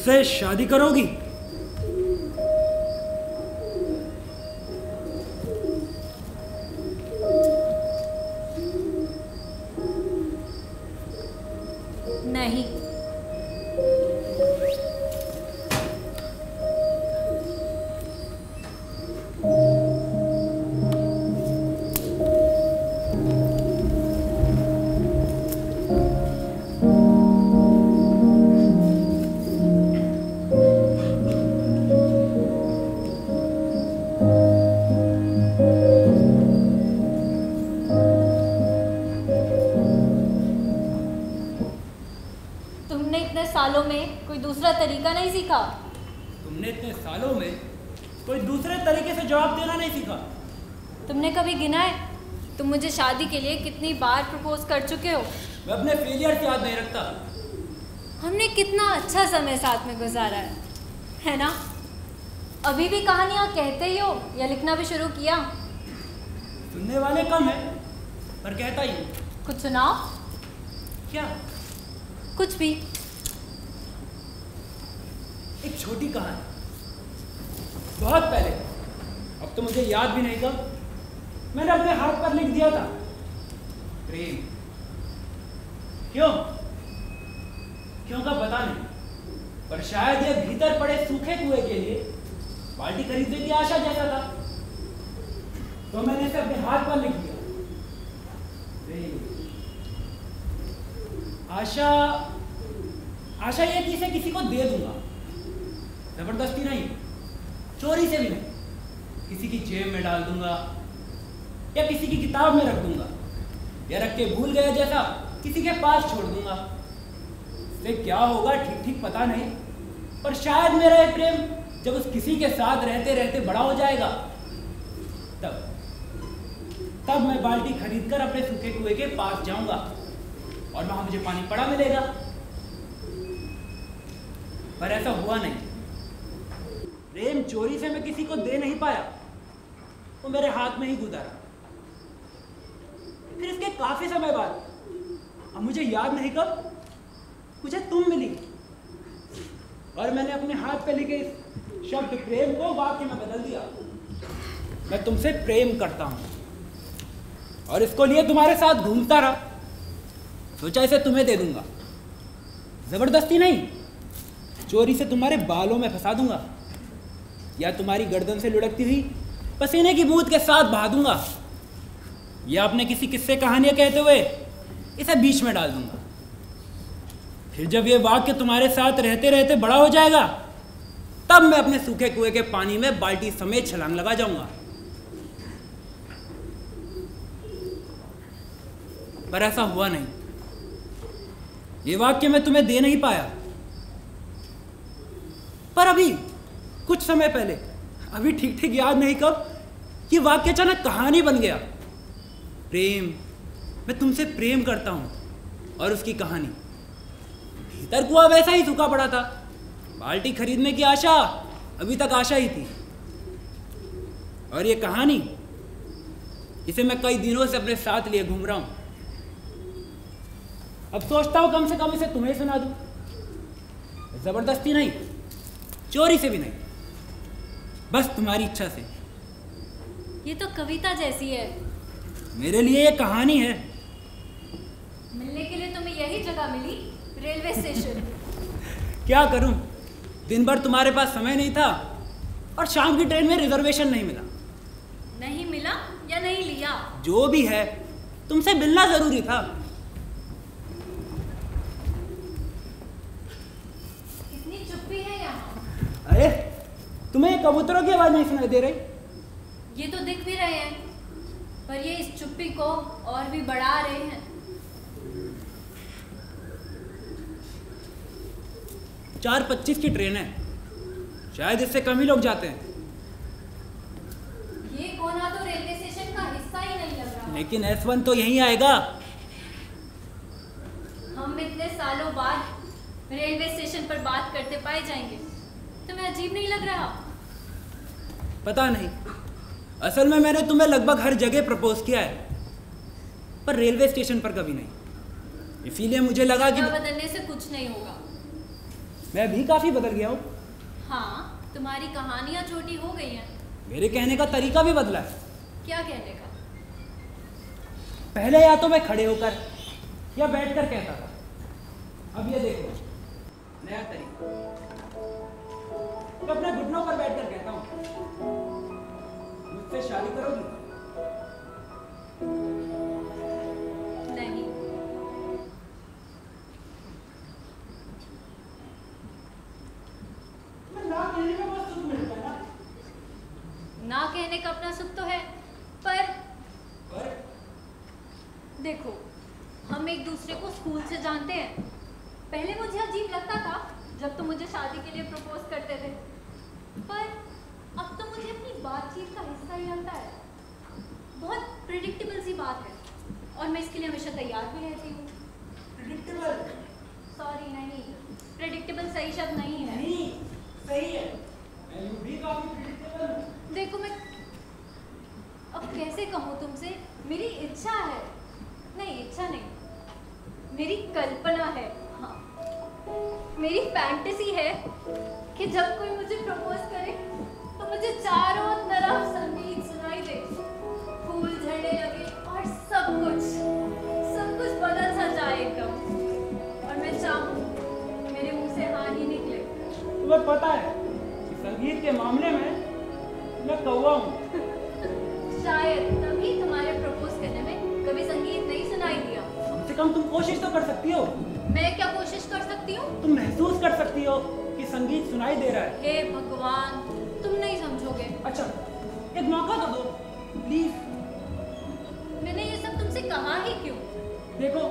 मुझसे शादी करोगी? नहीं। तुमने इतने सालों में कोई दूसरा तरीका नहीं सीखा? तुमने इतने सालों में कोई दूसरे तरीके से जवाब देना नहीं सीखा? तुमने कभी गिना है तुम मुझे शादी के लिए कितनी बार प्रपोज कर चुके हो? मैं अपने फेलियर से याद नहीं रखता। हमने कितना अच्छा समय साथ में गुजारा है ना? अभी भी कहानियाँ कहते ही हो या लिखना भी शुरू किया? सुनने वाले कम है पर कहता ही हूँ। कुछ सुनाओ। क्या? कुछ भी। एक छोटी कहानी, बहुत पहले, अब तो मुझे याद भी नहीं कब, मैंने अपने हाथ पर लिख दिया था प्रेम। क्यों का पता नहीं, पर शायद ये भीतर पड़े सूखे कुएं के लिए बाल्टी खरीदने की आशा जैसा था, तो मैंने इसे अपने हाथ पर लिख दिया प्रेम। आशा ये कि इसे किसी को दे दूंगा, जबरदस्ती नहीं, चोरी से भी नहीं, किसी की जेब में डाल दूंगा या किसी की किताब में रख दूंगा या रख के भूल गया जैसा किसी के पास छोड़ दूंगा। इससे क्या होगा ठीक पता नहीं, पर शायद मेरा ये प्रेम जब उस किसी के साथ रहते रहते बड़ा हो जाएगा, तब मैं बाल्टी खरीदकर अपने सूखे कुएं के पास जाऊंगा और वहां मुझे पानी पड़ा मिलेगा। पर ऐसा हुआ नहीं। प्रेम चोरी से मैं किसी को दे नहीं पाया, वो मेरे हाथ में ही गुजरा। फिर इसके काफी समय बाद, अब मुझे याद नहीं कब, मुझे तुम मिली और मैंने अपने हाथ पे लिखे इस शब्द प्रेम को वाक्य में बदल दिया। मैं तुमसे प्रेम करता हूं और इसको लिए तुम्हारे साथ घूमता रहा। सोचा इसे तुम्हें दे दूंगा, जबरदस्ती नहीं, चोरी से तुम्हारे बालों में फंसा दूंगा या तुम्हारी गर्दन से लुढ़कती हुई पसीने की बूंद के साथ बहा दूंगा या अपने किसी किस्से कहानियां कहते हुए इसे बीच में डाल दूंगा। फिर जब ये वाक्य तुम्हारे साथ रहते रहते बड़ा हो जाएगा, तब मैं अपने सूखे कुएं के पानी में बाल्टी समेत छलांग लगा जाऊंगा। पर ऐसा हुआ नहीं। ये वाक्य मैं तुम्हें दे नहीं पाया। पर अभी कुछ समय पहले, अभी ठीक याद नहीं कब, ये वाक्य अचानक कहानी बन गया। प्रेम, मैं तुमसे प्रेम करता हूं और उसकी कहानी। भीतर कुआं वैसा ही सूखा पड़ा था, बाल्टी खरीदने की आशा अभी तक आशा ही थी। और ये कहानी, इसे मैं कई दिनों से अपने साथ लिए घूम रहा हूं। अब सोचता हूं कम से कम इसे तुम्हें सुना दूं, जबरदस्ती नहीं, चोरी से भी नहीं, बस तुम्हारी इच्छा से। ये तो कविता जैसी है। मेरे लिए ये कहानी है। मिलने के लिए तुम्हें यही जगह मिली, रेलवे स्टेशन। क्या करूं, दिन भर तुम्हारे पास समय नहीं था और शाम की ट्रेन में रिजर्वेशन नहीं मिला। नहीं मिला या नहीं लिया, जो भी है, तुमसे मिलना जरूरी था। कितनी चुप्पी है यहाँ। अरे, तुम्हें कबूतरों की आवाज नहीं सुनाई दे रही? ये तो दिख भी रहे हैं, पर ये इस चुप्पी को और भी बढ़ा रहे हैं। 4:25 की ट्रेन है, शायद इससे कम ही लोग जाते हैं। ये कोना तो रेलवे स्टेशन का हिस्सा ही नहीं लग रहा। लेकिन S1 तो यहीं आएगा। हम इतने सालों बाद रेलवे स्टेशन पर बात करते पाए जाएंगे, तुम्हें अजीब नहीं लग रहा? पता नहीं, असल में मैंने तुम्हें लगभग हर जगह प्रपोज किया है, पर रेलवे स्टेशन पर कभी नहीं। इसीलिए मुझे लगा कि बदलने से कुछ नहीं होगा। मैं भी काफी बदल गया हूँ। हाँ, तुम्हारी कहानियाँ छोटी हो गई हैं। मेरे कहने का तरीका भी बदला है। क्या कहने का? पहले या तो मैं खड़े होकर या बैठकर कहता था, अब ये देखो नया तरीका, मैं अपने घुटनों पर बैठकर कहता हूँ, मुझसे शादी करोगी? नहीं। ना कहने का बहुत सुख मिलता है ना। ना कहने का अपना सुख तो है, पर देखो, हम एक दूसरे को स्कूल से जानते हैं। पहले मुझे अजीब लगता था जब तुम मुझे शादी के लिए प्रपोज करते थे, पर अब तो मुझे अपनी बातचीत का हिस्सा ही लगता है। बहुत प्रेडिक्टेबल सी बात है और मैं इसके लिए हमेशा तैयार भी रहती हूँ। प्रेडिक्टेबल? सॉरी, नहीं, प्रेडिक्टेबल सही शब्द नहीं है। नहीं, सही है। मैं भी काफी प्रेडिक्टेबल हूँ। देखो, मैं अब कैसे कहूँ तुमसे, मेरी इच्छा है, नहीं इच्छा नहीं, मेरी कल्पना है, हाँ, मेरी फैंटेसी है कि जब कोई मुझे प्रपोज करे तो मुझे चारों तरफ संगीत सुनाई दे, फूल झड़ने लगे और सब कुछ बदल सा जाए एकदम, और मैं चाहूँ मेरे मुंह से हाँ ही निकले। तुम्हें पता है कि संगीत के मामले में मैं कौवा हूँ। शायद तभी तुम्हारे प्रपोज करने में कभी संगीत नहीं सुनाई दिया। कम से कम तुम कोशिश तो कर सकती हो। मैं क्या कोशिश कर सकती हूँ? तुम महसूस कर सकती हो कि संगीत सुनाई दे रहा है। हे भगवान, तुम नहीं समझोगे। अच्छा, एक मौका तो दो प्लीज। मैंने ये सब तुमसे कहा ही क्यों? देखो,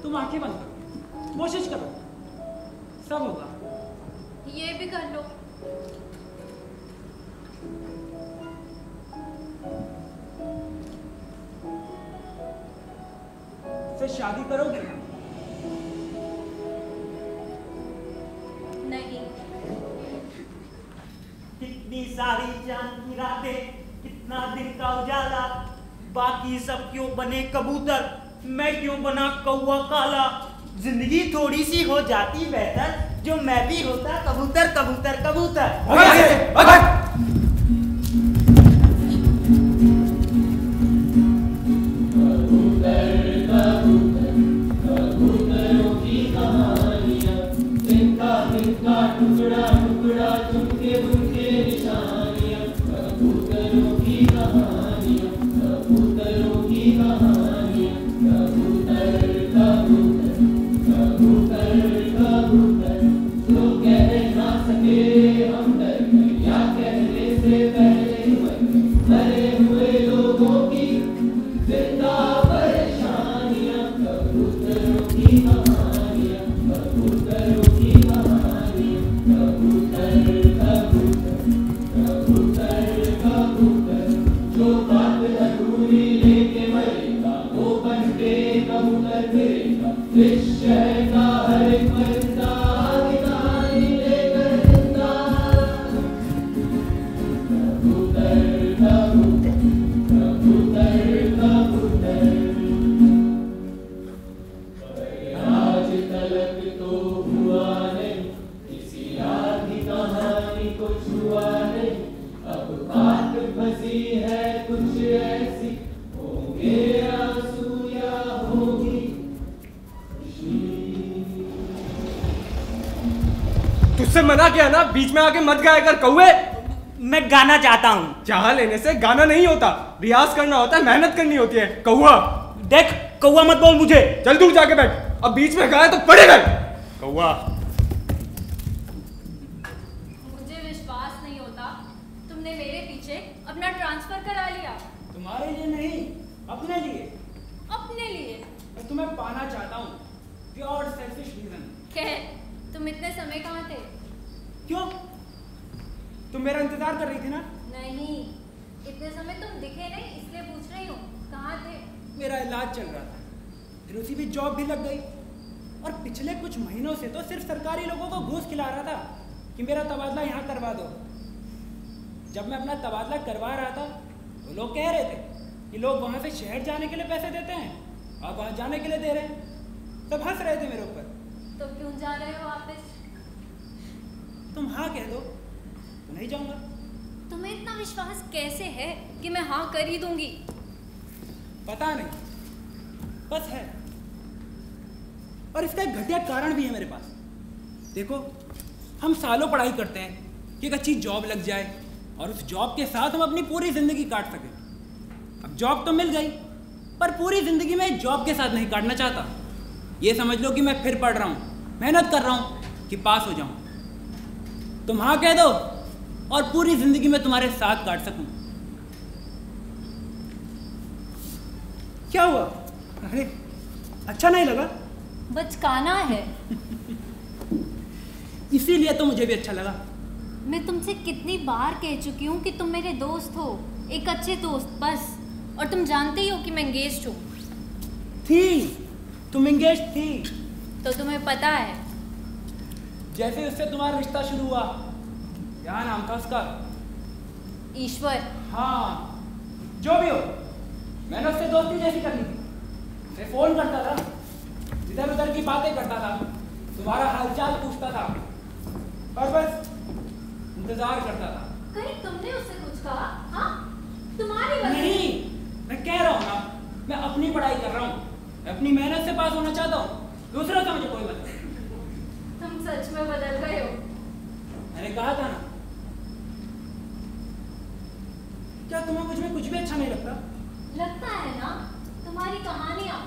तुम आंखें बंद करो, कोशिश करो, सब होगा। ये भी कर लो। से शादी करोगे? नहीं। कितनी सारी चांद की रातें, कितना दिन का उजाला, बाकी सब क्यों बने कबूतर, मैं क्यों बना कौवा काला। जिंदगी थोड़ी सी हो जाती बेहतर, जो मैं भी होता कबूतर कबूतर कबूतर। टुकड़ा टुकड़ा चुनके उनके निशानियां, कबूतरों की कहानियां, कबूतरों की कहानियां, कबूतर कबूतर कबूतर कबूतर, जो कह ना सके हम डर गए, या कहने से पहले मरे हुए लोगों की जिंदा परेशानियां, कबूतरों की कहानियां, कबूतरों की कहानियां, कबूतर कबूतर कबूतर कबूतर, जो बात अधूरी लेके मरेगा वो बन के कबूतर फिरेगा, इस शहर का हर एक परिंदा आगे कहानी लेकर जिंदा, कबूतर कबूतर कबूतर कबूतर। आज तलक तो हुआ नहीं, किसी याद की कहानी को छुआ नहीं, अब बात फंसी है कुछ ऐसी, होंगे आंसू या होगी खुशी। तुझसे मना किया ना, बीच में आके मत गाया कर कौवे। मैं गाना चाहता हूँ। चाह लेने से गाना नहीं होता, रियाज करना होता है, मेहनत करनी होती है। कौवा देख, कौवा मत बोल मुझे। चल दूर जाके बैठ, अब बीच में गाया तो पड़ेगा कौवा। मुझे विश्वास नहीं होता तुमने मेरे पीछे अपना ट्रांसफर करा लिया। तुम्हारे लिए नहीं, अपने लिए। अपने लिए? मैं तुम्हें पाना चाहता हूँ, प्योर सेल्फिश रीजन। खैर, तुम इतने समय कहाँ थे? क्यों? तुम मेरा इंतजार कर रही थी ना? नहीं, इतने समय तुम दिखे नहीं, इसलिए पूछ रही हूँ कहाँ थे। मेरा इलाज चल रहा था, फिर उसी भी जॉब भी लग गई, और पिछले कुछ महीनों से तो सिर्फ सरकारी लोगों को घूस खिला रहा था कि मेरा तबादला यहाँ करवा दो। जब मैं अपना तबादला करवा रहा था तो लोग कह रहे थे कि लोग वहाँ से शहर जाने के लिए पैसे देते हैं, आप वहाँ जाने के लिए दे रहे हैं। सब हंस रहे थे मेरे ऊपर। तो क्यों जा रहे हो वापस? तुम हाँ कह दो तो नहीं जाऊंगा। तुम्हें इतना विश्वास कैसे है कि मैं हाँ कर ही दूंगी? पता नहीं, बस है। और इसका एक घटिया कारण भी है मेरे पास। देखो, हम सालों पढ़ाई करते हैं कि एक अच्छी जॉब लग जाए और उस जॉब के साथ हम अपनी पूरी जिंदगी काट सकें। अब जॉब तो मिल गई, पर पूरी जिंदगी में जॉब के साथ नहीं काटना चाहता। ये समझ लो कि मैं फिर पढ़ रहा हूँ, मेहनत कर रहा हूँ कि पास हो जाऊँ। तुम हाँ कह दो और पूरी जिंदगी में तुम्हारे साथ काट सकूं। क्या हुआ? अरे अच्छा नहीं लगा? बचकाना है। इसीलिए तो मुझे भी अच्छा लगा। मैं तुमसे कितनी बार कह चुकी हूँ कि तुम मेरे दोस्त हो, एक अच्छे दोस्त बस। और तुम जानते ही हो कि मैं एंगेज्ड हूँ। थी, तुम एंगेज्ड थी। तो तुम्हें पता है। जैसे उससे तुम्हारा रिश्ता शुरू हुआ, क्या नाम था उसका? ईश्वर। हाँ, जो भी हो, मैंने उससे दोस्ती जैसी कर ली। उसे फोन करता था, इधर उधर की बातें करता था, तुम्हारा हालचाल पूछता था, और बस इंतजार करता था। कहीं तुमने उससे कुछ कहा? हाँ, तुम्हारी वजह। नहीं, मैं कह रहा हूँ ना, मैं अपनी पढ़ाई कर रहा हूँ, मैं अपनी मेहनत से पास होना चाहता हूँ। दूसरा का मुझे कोई मतलब। तुम सच में बदल गए हो। मैंने कहा था ना। क्या तुम्हें मुझ में कुछ भी अच्छा नहीं लगता? लगता है ना, तुम्हारी कहानियाँ।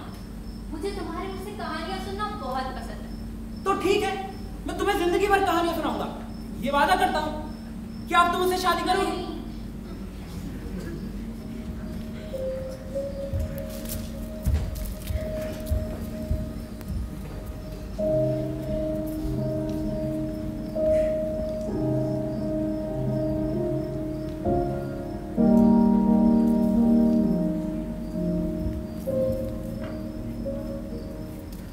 मुझे तुम्हारे मुझसे कहानियाँ सुनना बहुत पसंद है। तो ठीक है, मैं तुम्हें जिंदगी भर कहानियां सुनाऊंगा। ये वादा करता हूँ कि आप तुम मुझसे शादी करोगे।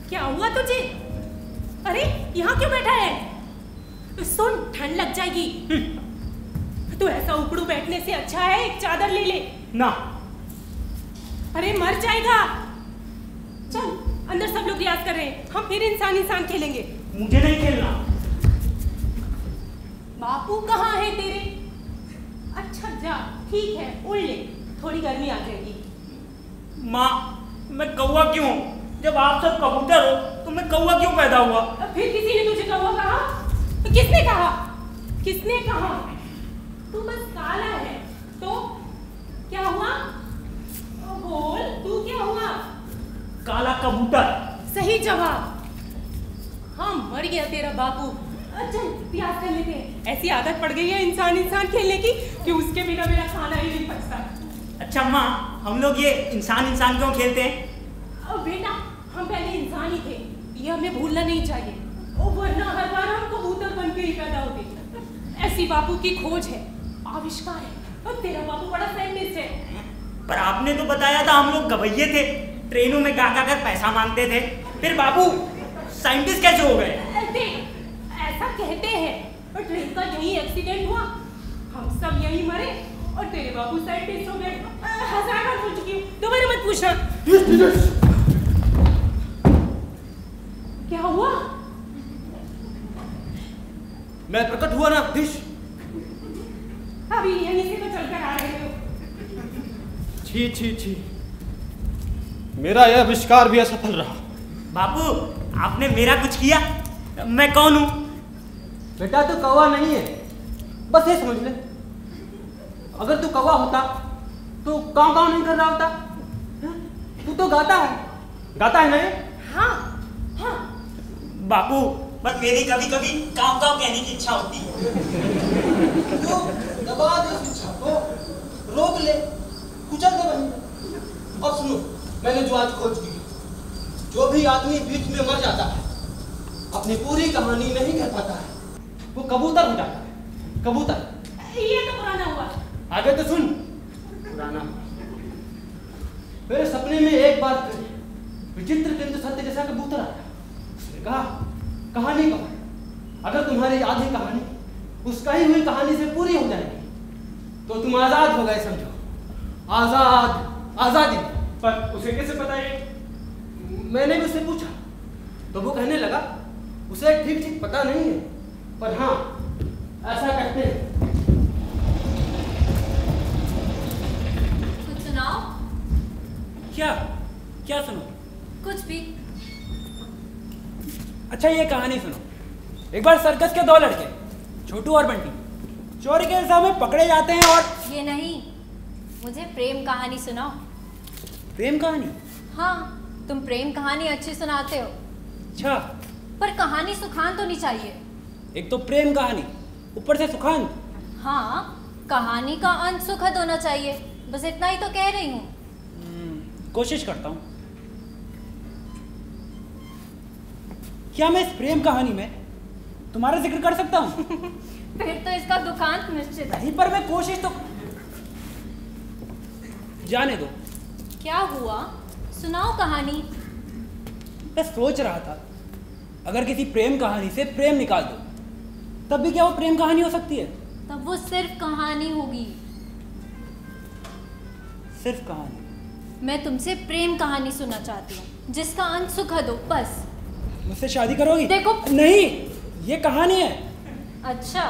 क्या हुआ तुझे? अरे यहाँ क्यों बैठा है? सुन, ठंड लग जाएगी। तो ऐसा उकड़ू बैठने से अच्छा है एक चादर ले ले। ना। अरे मर जाएगा। चल अंदर सब लोग रियाज कर रहे हैं, हम फिर इंसान इंसान खेलेंगे। मुझे नहीं खेलना। बापू कहाँ है तेरे? अच्छा जा, ठीक है, उड़ ले, थोड़ी गर्मी आ जाएगी। माँ, मैं कौवा क्यों? जब आप सब कबूतर हो तो मैं कौवा क्यों पैदा हुआ? फिर किसी ने तुझे कौवा कहा? किसने कहा? किसने कहा? तू बस काला है तो क्या हुआ? बोल, तू क्या हुआ? काला कबूतर। सही जवाब। हाँ, मर गया तेरा बापू। चल प्यास कर लेते हैं। ऐसी आदत पड़ गई है इंसान इंसान खेलने की कि उसके बिना मेरा खाना ही नहीं पचता। अच्छा माँ, हम लोग ये इंसान इंसान क्यों खेलते हैं? बेटा, हम पहले इंसान ही थे, ये हमें भूलना नहीं चाहिए। वरना हर बार हम कबूतर बन के ही पैदा होते। ऐसी बापू की खोज है, आविष्कार है। और तेरा बापू बड़ा साइंटिस्ट है। पर आपने तो बताया था हम लोग गवैये थे, ट्रेनों में गा गा कर पैसा मांगते थे। फिर बापू साइंटिस्ट कैसे हो गए? ऐसा कहते हैं, और ट्रेन का यही एक्सीडेंट हुआ, हम सब यही मरे और तेरे बापू साइंटिस्ट हो गए। 1000 बार पूछ चुकी हूँ, दोबारा मत पूछना। क्या हुआ? मैं प्रकट हुआ ना दिश। अभी यहीं से तो चलकर आ रहे हो। छी छी छी, मेरा यह आविष्कार भी असफल रहा। बापू, आपने मेरा कुछ किया? मैं कौन हूँ? बेटा तू कौवा नहीं है, बस ये समझ ले। अगर तू कौवा होता तो काँव काँव नहीं कर रहा होता। तू तो गाता है ना ये? हाँ हाँ। बापू, बस मेरी कभी कभी काँव काँव कहने की इच्छा होती है। तो दबा दे उस इच्छा को, रोक ले, कुचल दे वहीं। अब सुनो, मैंने जो आज खोज की, जो भी आदमी बीच में मर जाता है, अपनी पूरी कहानी नहीं कह पाता है, वो कबूतर हो जाता है। कबूतर। ये तो पुराना हुआ। आगे तो सुन। पुराना। मेरे सपने में एक बार विचित्र किंतु सत्य जैसा कबूतर आया। उसने कहा, कहानी कहो, अगर तुम्हारी आधी कहानी उस कही हुई कहानी से पूरी हो जाएगी तो तुम आजाद हो गए, समझो। आजाद, आजादी। पर उसे कैसे पता ये? मैंने भी उससे पूछा तो वो कहने लगा उसे ठीक ठीक पता नहीं है, पर हाँ ऐसा करते। कुछ सुनाओ। क्या क्या सुनो? कुछ भी। अच्छा ये कहानी सुनो। एक बार सर्कस के दो लड़के छोटू और बंटी चोरी के इल्जाम में पकड़े जाते हैं और ये नहीं, मुझे प्रेम कहानी सुनाओ। प्रेम कहानी? हाँ, तुम प्रेम कहानी अच्छी सुनाते हो। अच्छा, पर कहानी सुखान तो नहीं चाहिए। एक तो प्रेम कहानी, ऊपर से सुखान। हाँ, कहानी का अंत सुखद होना चाहिए, बस इतना ही तो कह रही हूँ। कोशिश करता हूँ। क्या मैं इस प्रेम कहानी में तुम्हारा जिक्र कर सकता हूँ? फिर तो इसका दुखांत निश्चित है। नहीं, पर मैं कोशिश तो जाने दो। क्या हुआ? सुनाओ कहानी। मैं सोच रहा था अगर किसी प्रेम कहानी से प्रेम निकाल दो तब भी क्या वो प्रेम कहानी हो सकती है? तब वो सिर्फ कहानी होगी। सिर्फ कहानी? मैं तुमसे प्रेम कहानी सुनना चाहती हूँ जिसका अंत सुखद हो, बस। मुझसे शादी करोगी? देखो। नहीं, ये कहानी है। अच्छा,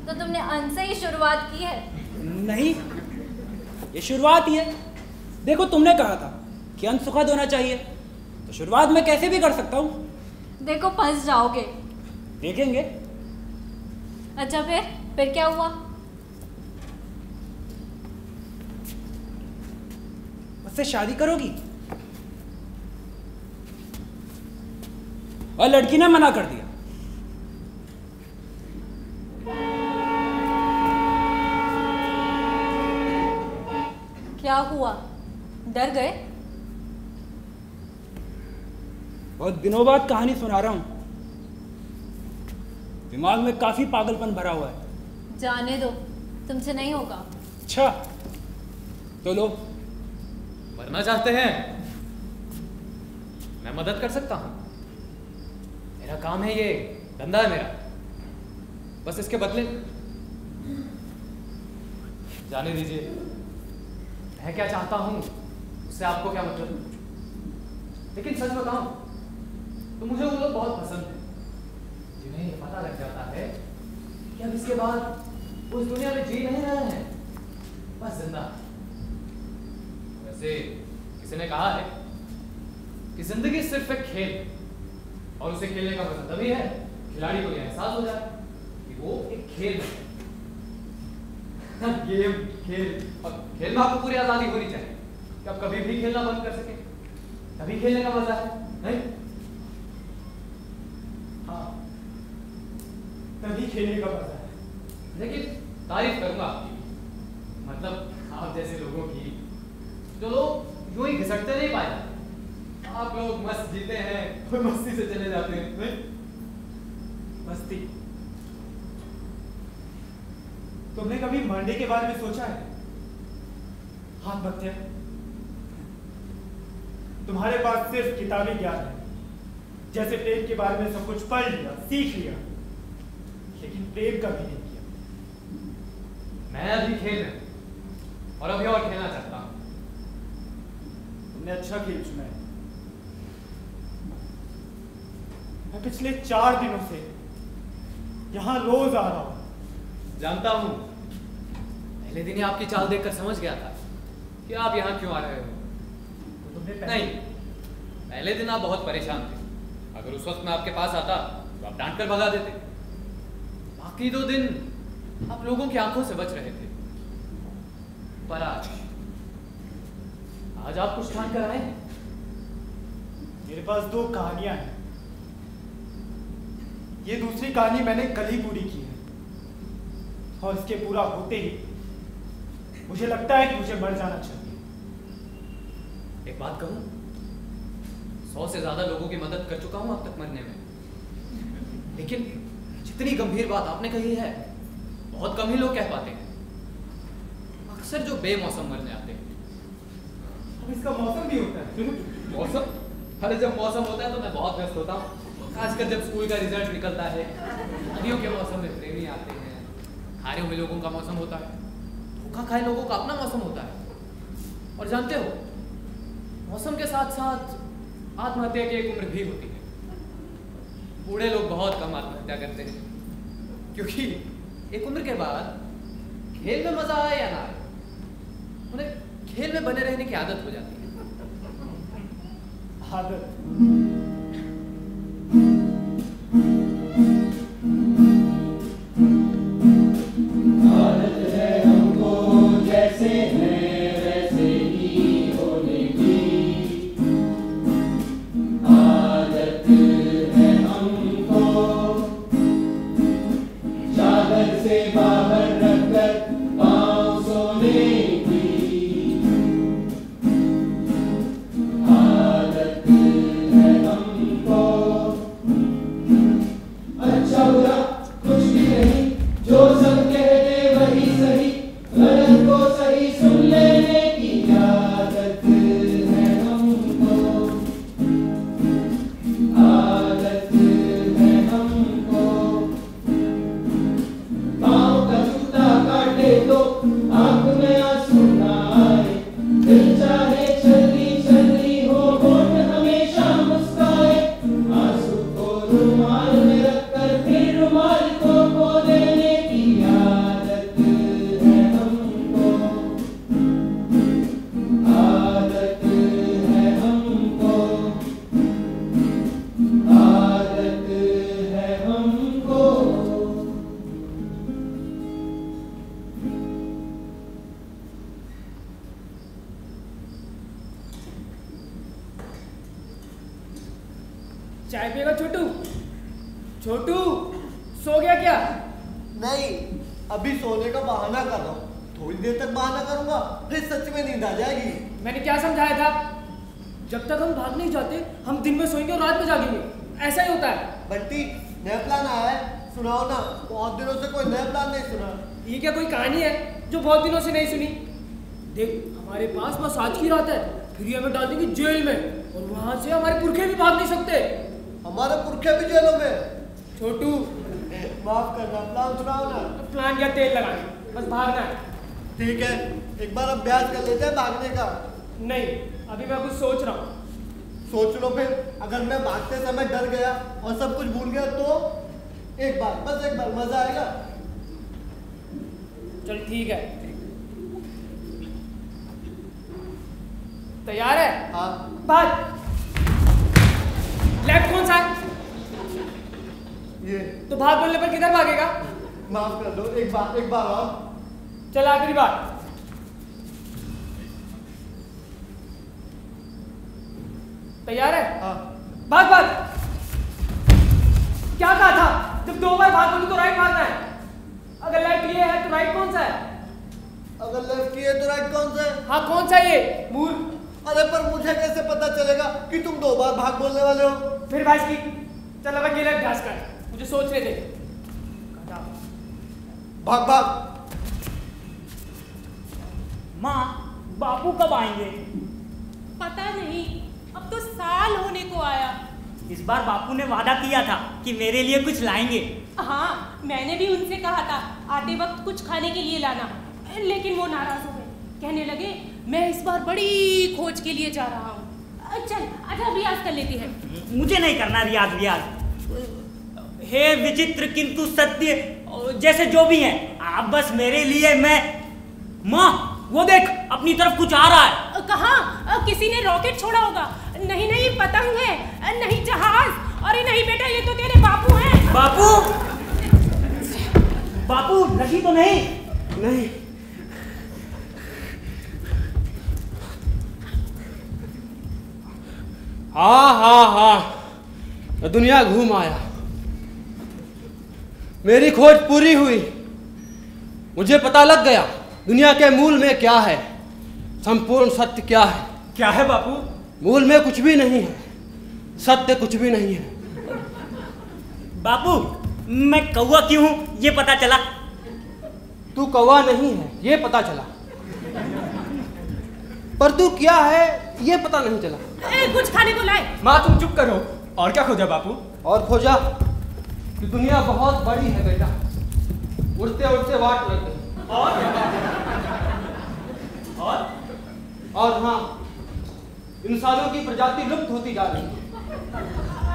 तो तुमने अंत से ही शुरुआत की है? नहीं, ये शुरुआत ही है। देखो, तुमने कहा था कि अंत सुखद होना चाहिए, तो शुरुआत मैं कैसे भी कर सकता हूँ। देखो, फंस जाओगे। देखेंगे। अच्छा, फिर क्या हुआ? मुझसे शादी करोगी? और लड़की ने मना कर दिया। क्या हुआ? डर गए? बहुत दिनों बाद कहानी सुना रहा हूं, दिमाग में काफी पागलपन भरा हुआ है। जाने दो, तुमसे नहीं होगा। अच्छा, तो लो। मरना चाहते हैं? मैं मदद कर सकता हूं, मेरा काम है, ये धंधा है मेरा। बस इसके बदले जाने दीजिए। मैं क्या चाहता हूं उससे आपको क्या मतलब? लेकिन सच बताऊं तो मुझे वो लोग बहुत पसंद है जिन्हें ये पता लग जाता है कि अब इसके बाद उस दुनिया में जी नहीं रहे हैं, बस जिंदा। वैसे किसी ने कहा है कि जिंदगी सिर्फ एक खेल है और उसे खेलने का मजा तभी है खिलाड़ी को यह एहसास हो जाए कि वो एक खेल है। गेम, खेल, और खेल में आपको पूरी आजादी होनी चाहिए कि आप कभी भी खेलना बंद कर सके, तभी खेलने का मजा है, नहीं? हाँ, तभी खेलने का मजा है। लेकिन तारीफ करूंगा आपकी, मतलब आप जैसे लोगों की, जो लोग यूं ही घिसटते नहीं पाए जाते। आप लोग मस्त जीते हैं और मस्ती से चले जाते हैं, नहीं? मस्ती? तुमने कभी मरने के बारे में सोचा है? आत्महत्या? तुम्हारे पास सिर्फ किताबी ज्ञान है, जैसे प्रेम के बारे में सब कुछ पढ़ लिया, सीख लिया, लेकिन प्रेम कभी नहीं किया। मैं अभी खेल रहा हूं और अभी और खेलना चाहता हूं। तुमने अच्छा खेल चुना है। मैं पिछले 4 दिनों से यहाँ रोज आ रहा हूं। जानता हूं, पहले दिन ही आपकी चाल देखकर समझ गया था कि आप यहाँ क्यों आ रहे हो। तो तुमने नहीं, पहले दिन आप बहुत परेशान थे। अगर उस वक्त मैं आपके पास आता तो आप डांट कर भगा देते। बाकी 2 दिन आप लोगों की आंखों से बच रहे थे, पर आज आप कुछ ठान कर आए हैं। मेरे पास 2 कहानियां हैं। ये दूसरी कहानी मैंने कल ही पूरी की है, और इसके पूरा होते ही मुझे लगता है कि मुझे मर जाना चाहिए। एक बात कहूं, 100 से ज्यादा लोगों की मदद कर चुका हूं अब तक मरने में, लेकिन जितनी गंभीर बात आपने कही है बहुत कम ही लोग कह पाते हैं। अक्सर जो बेमौसम मरने आते हैं। अब इसका मौसम भी होता है। मौसम? अरे जब मौसम होता है तो मैं बहुत व्यस्त होता हूँ, खासकर जब स्कूल का रिजल्ट निकलता है। नदियों के मौसम में प्रेमी आते हैं, हारे हुए लोगों का मौसम होता है, धोखा खाए लोगों का अपना मौसम होता है। और जानते हो, मौसम के साथ साथ आत्महत्या की एक उम्र भी होती है। बूढ़े लोग बहुत कम आत्महत्या करते हैं, क्योंकि एक उम्र के बाद खेल में मजा आए या ना आए, उन्हें खेल में बने रहने की आदत हो जाती है। आदत है हमको जैसे है वैसे ही होने की, आदत है हमको चादर से बाहर रखकर पाँव सोने की, आदत है हमको अच्छा बुरा कुछ भी नहीं, जो सब कहते वही सही, गलत को सही सुन लेने की आदत है हमको, आदत है हमको। पाँव का जूता काटे तो आंख में आंसू ना आए, दिल चाहे छलनी छलनी हो होठ हमेशा मुस्काए, आंसू को रुमाल में रखकर फिर रुमाल को खो देने की आदत है हमको, आदत है हमको, आदत है हमको। चाय पिएगा छोटू? छोटू सो गया क्या? नहीं, अभी सोने का बहाना कर रहा हूँ, थोड़ी देर तक बहाना करूंगा फिर सच में नींद आ जाएगी। मैंने क्या समझाया था? जब तक हम भाग नहीं जाते हम दिन में सोएंगे और रात में जागेंगे, ऐसा ही होता है। बंटी, नया प्लान आया है, सुनाओ ना, बहुत दिनों से कोई नया प्लान नहीं सुना। ये क्या कोई कहानी है जो बहुत दिनों से नहीं सुनी? देख, हमारे पास बस आज की रात है, फिर ये हमें डाल देंगे जेल में और वहां से हमारे पुरखे भी भाग नहीं सकते। हमारे पुरखे भी जेलों में। छोटू माफ करना, प्लान सुनाओ ना। प्लान क्या, तेल लगाने, बस भागना है। ठीक है, एक बार अभ्यास कर लेते हैं भागने का। नहीं, अभी मैं कुछ सोच रहा हूँ। सोच लो फिर, अगर मैं भागते समय डर गया और सब कुछ भूल गया तो एक बार, बस एक बार, मजा आएगा। चल ठीक है, तैयार है? हाँ। भाग। लेफ्ट कौन सा है? ये। तो भाग बोलने पर किधर भागेगा? माफ कर दो, एक बार और। चल आखिरी बार। तैयार है? हाँ। भाग भाग। क्या कहा था? जब 2 बार भाग बोलूं तो राइट भागना है। अगर लेफ्ट ये है तो राइट कौन सा है? अगर लेफ्ट ये तो राइट कौन सा है? हाँ कौन सा ये? मूर्ख। अरे पर मुझे कैसे पता चलेगा कि तुम 2 बार भाग बोलने वाले हो? फिर भाई की चल अब अकेले अभ्यास कर, मुझे सोचने दे। भाग भाग। माँ, बापू कब आएंगे? पता नहीं, अब तो साल होने को आया। इस बार बापू ने वादा किया था कि मेरे लिए कुछ लाएंगे। हाँ, मैंने भी उनसे कहा था आते वक्त कुछ खाने के लिए लाना, लेकिन वो नाराज हो गए। कहने लगे मैं इस बार बड़ी खोज के लिए जा रहा हूँ। चल अच्छा रियाज कर लेती है। मुझे नहीं करना रियाज। हे विचित्र किंतु सत्य, जैसे जो भी है, आप बस मेरे लिए। मैं माँ, वो देख अपनी तरफ कुछ आ रहा है। कहाँ? किसी ने रॉकेट छोड़ा होगा। नहीं नहीं, पतंग है, नहीं जहाज। अरे नहीं बेटा, ये तो तेरे बापू हैं। बापू? बापू लगी तो नहीं? नहीं। हाँ, दुनिया घूम आया, मेरी खोज पूरी हुई, मुझे पता लग गया दुनिया के मूल में क्या है, संपूर्ण सत्य क्या है। क्या है बापू? मूल में कुछ भी नहीं है, सत्य कुछ भी नहीं है। बापू, मैं कौवा क्यों हूं ये पता चला। तू कौवा नहीं है ये पता चला, पर तू क्या है ये पता नहीं चला। कुछ खाने को लाए। माँ तुम चुप करो। और क्या खोजा बापू? और खोजा कि दुनिया बहुत बड़ी है बेटा, उड़ते उड़ते वाट लग गई। और हाँ, इंसानों की प्रजाति लुप्त होती जा रही है।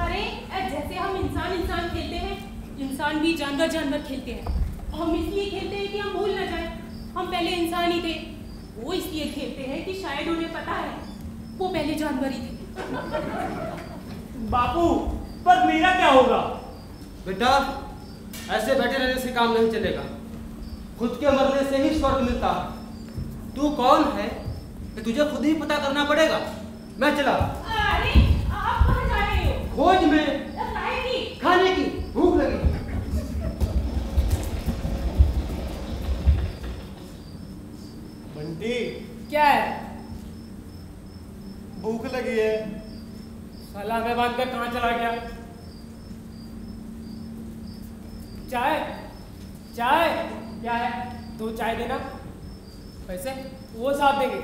अरे जैसे हम इंसान खेलते हैं, इंसान भी जानवर खेलते हैं। हम इसलिए खेलते हैं कि हम भूल ना जाए हम पहले इंसान ही थे। वो इसलिए खेलते हैं कि शायद उन्हें पता है वो पहले जानवर ही थे। बापू, पर मेरा क्या होगा? बेटा, ऐसे बैठे रहने से काम नहीं चलेगा। खुद के मरने से ही स्वर्ग मिलता है। तू कौन है कि तुझे खुद ही पता करना पड़ेगा। मैं चला। अरे आप कहाँ जा रहे हो? खोज में खाने की भूख लगी। बंटी, क्या है? भूख लगी है। साला मैं बांध कर कहाँ चला गया? चाय चाय क्या है? 2 चाय देना। पैसे वो साहब देंगे।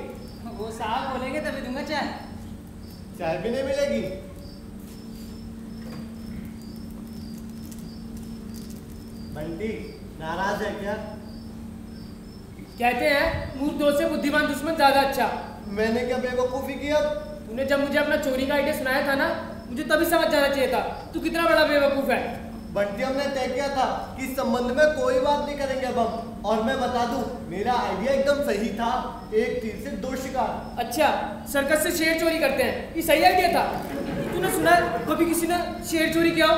वो साहब बोलेंगे तभी दूंगा चाय। चाय भी नहीं मिलेगी। बंटी, नाराज है क्या? कहते हैं मूर्ख दोस्त से बुद्धिमान दुश्मन ज्यादा अच्छा। मैंने क्या बेवकूफी किया? तूने जब मुझे अपना चोरी का आइडिया सुनाया था ना, मुझे तभी समझ जाना चाहिए था तू कितना बड़ा बेवकूफ है। बंटी, हमने तय किया था कि इस संबंध में कोई बात नहीं करेंगे अब हम। और मैं बता दूं, मेरा आइडिया एकदम सही था। एक तीर से 2 शिकार। अच्छा, सर्कस से शेर चोरी करते हैं, ये सही आइडिया था। तूने सुना कभी किसी ने शेर चोरी किया हो?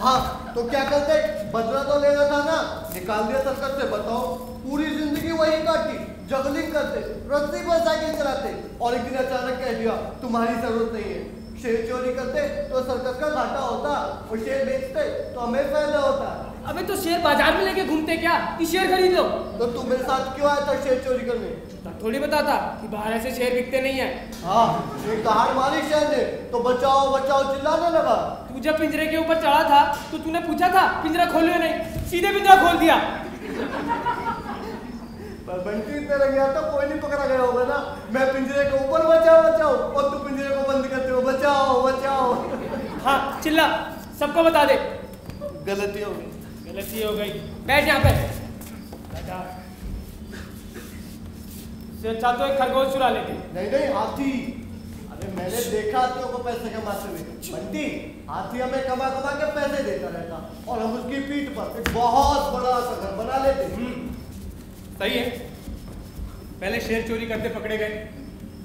हाँ, तो क्या करते? बदला तो लेना था ना। निकाल दिया सर्कस से। बताओ, पूरी जिंदगी वही काटी, जगलिंग करते, रस्सी पर साइकिल चलाते, और एक दिन अचानक कह दिया तुम्हारी जरूरत नहीं है। शेर चोरी करते तो सर्कस का घाटा होता, और शेर बेचते तो हमें फायदा होता। अबे तो शेर बाजार में लेके घूमते क्या कि शेर खरीद लो? तो तू मेरे साथ क्यों आया था शेर चोरी करने? थोड़ी बता था कि बाहर ऐसे शेर बिकते नहीं है। हाँ, एक दहाड़ मारी शेर ने तो बचाओ बचाओ चिल्लाने लगा। तू जब पिंजरे के ऊपर चढ़ा था तो तूने पूछा था पिंजरा खोलो नहीं, सीधे पिंजरा खोल दिया। पर बंटी तेरा गया तो कोई नहीं पकड़ा गया होगा ना। मैं पिंजरे के ऊपर बचाओ बचाओ, और तू पिंजरे को बंद करते हो बचाओ बचाओ। हाँ, चिल्ला, सबको बता दे। गलती हो गई। गलती हो गई। बैठ यहाँ पे। अच्छा तो एक खरगोश चुरा लेते। नहीं नहीं, हाथी। अरे मैंने देखा हाथियों को पैसे कमाते हुए। बंटी, हाथी हमें कमा कमा के पैसे देता रहता, और हम उसकी पीठ पर एक बहुत बड़ा सा घर बना लेते। सही है। पहले शेर चोरी करते पकड़े गए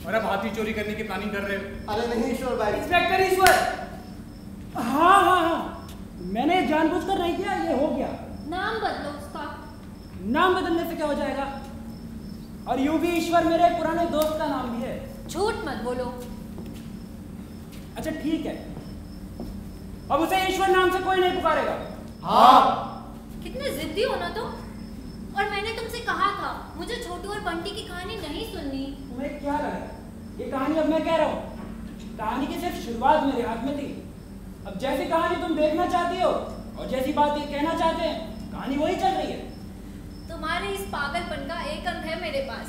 और अब हाथी चोरी करने की प्लानिंग कर रहे हो। अरे नहीं ईश्वर भाई। इंस्पेक्टर ईश्वर। हाँ हाँ हाँ, मैंने जानबूझकर नहीं किया, ये हो गया। नाम बदलो उसका। नाम बदलने से क्या हो जाएगा? और यूं भी ईश्वर मेरे पुराने दोस्त का नाम भी है। झूठ मत बोलो। अच्छा ठीक है, अब उसे ईश्वर नाम से कोई नहीं पुकारेगा। हाँ। कितने जिद्दी हो ना तुम। और मैंने तुमसे कहा था मुझे छोटू और बंटी की कहानी नहीं सुननी। तुम्हें क्या लगा? ये कहानी अब मैं कह रहा हूँ, कहानी की सिर्फ शुरुआत मेरे हाथ में थी। अब जैसी कहानी तुम देखना चाहती हो और जैसी बात ये कहना चाहते हैं, कहानी वही चल रही है। तुम्हारे इस पागलपन का एक अंक है मेरे पास,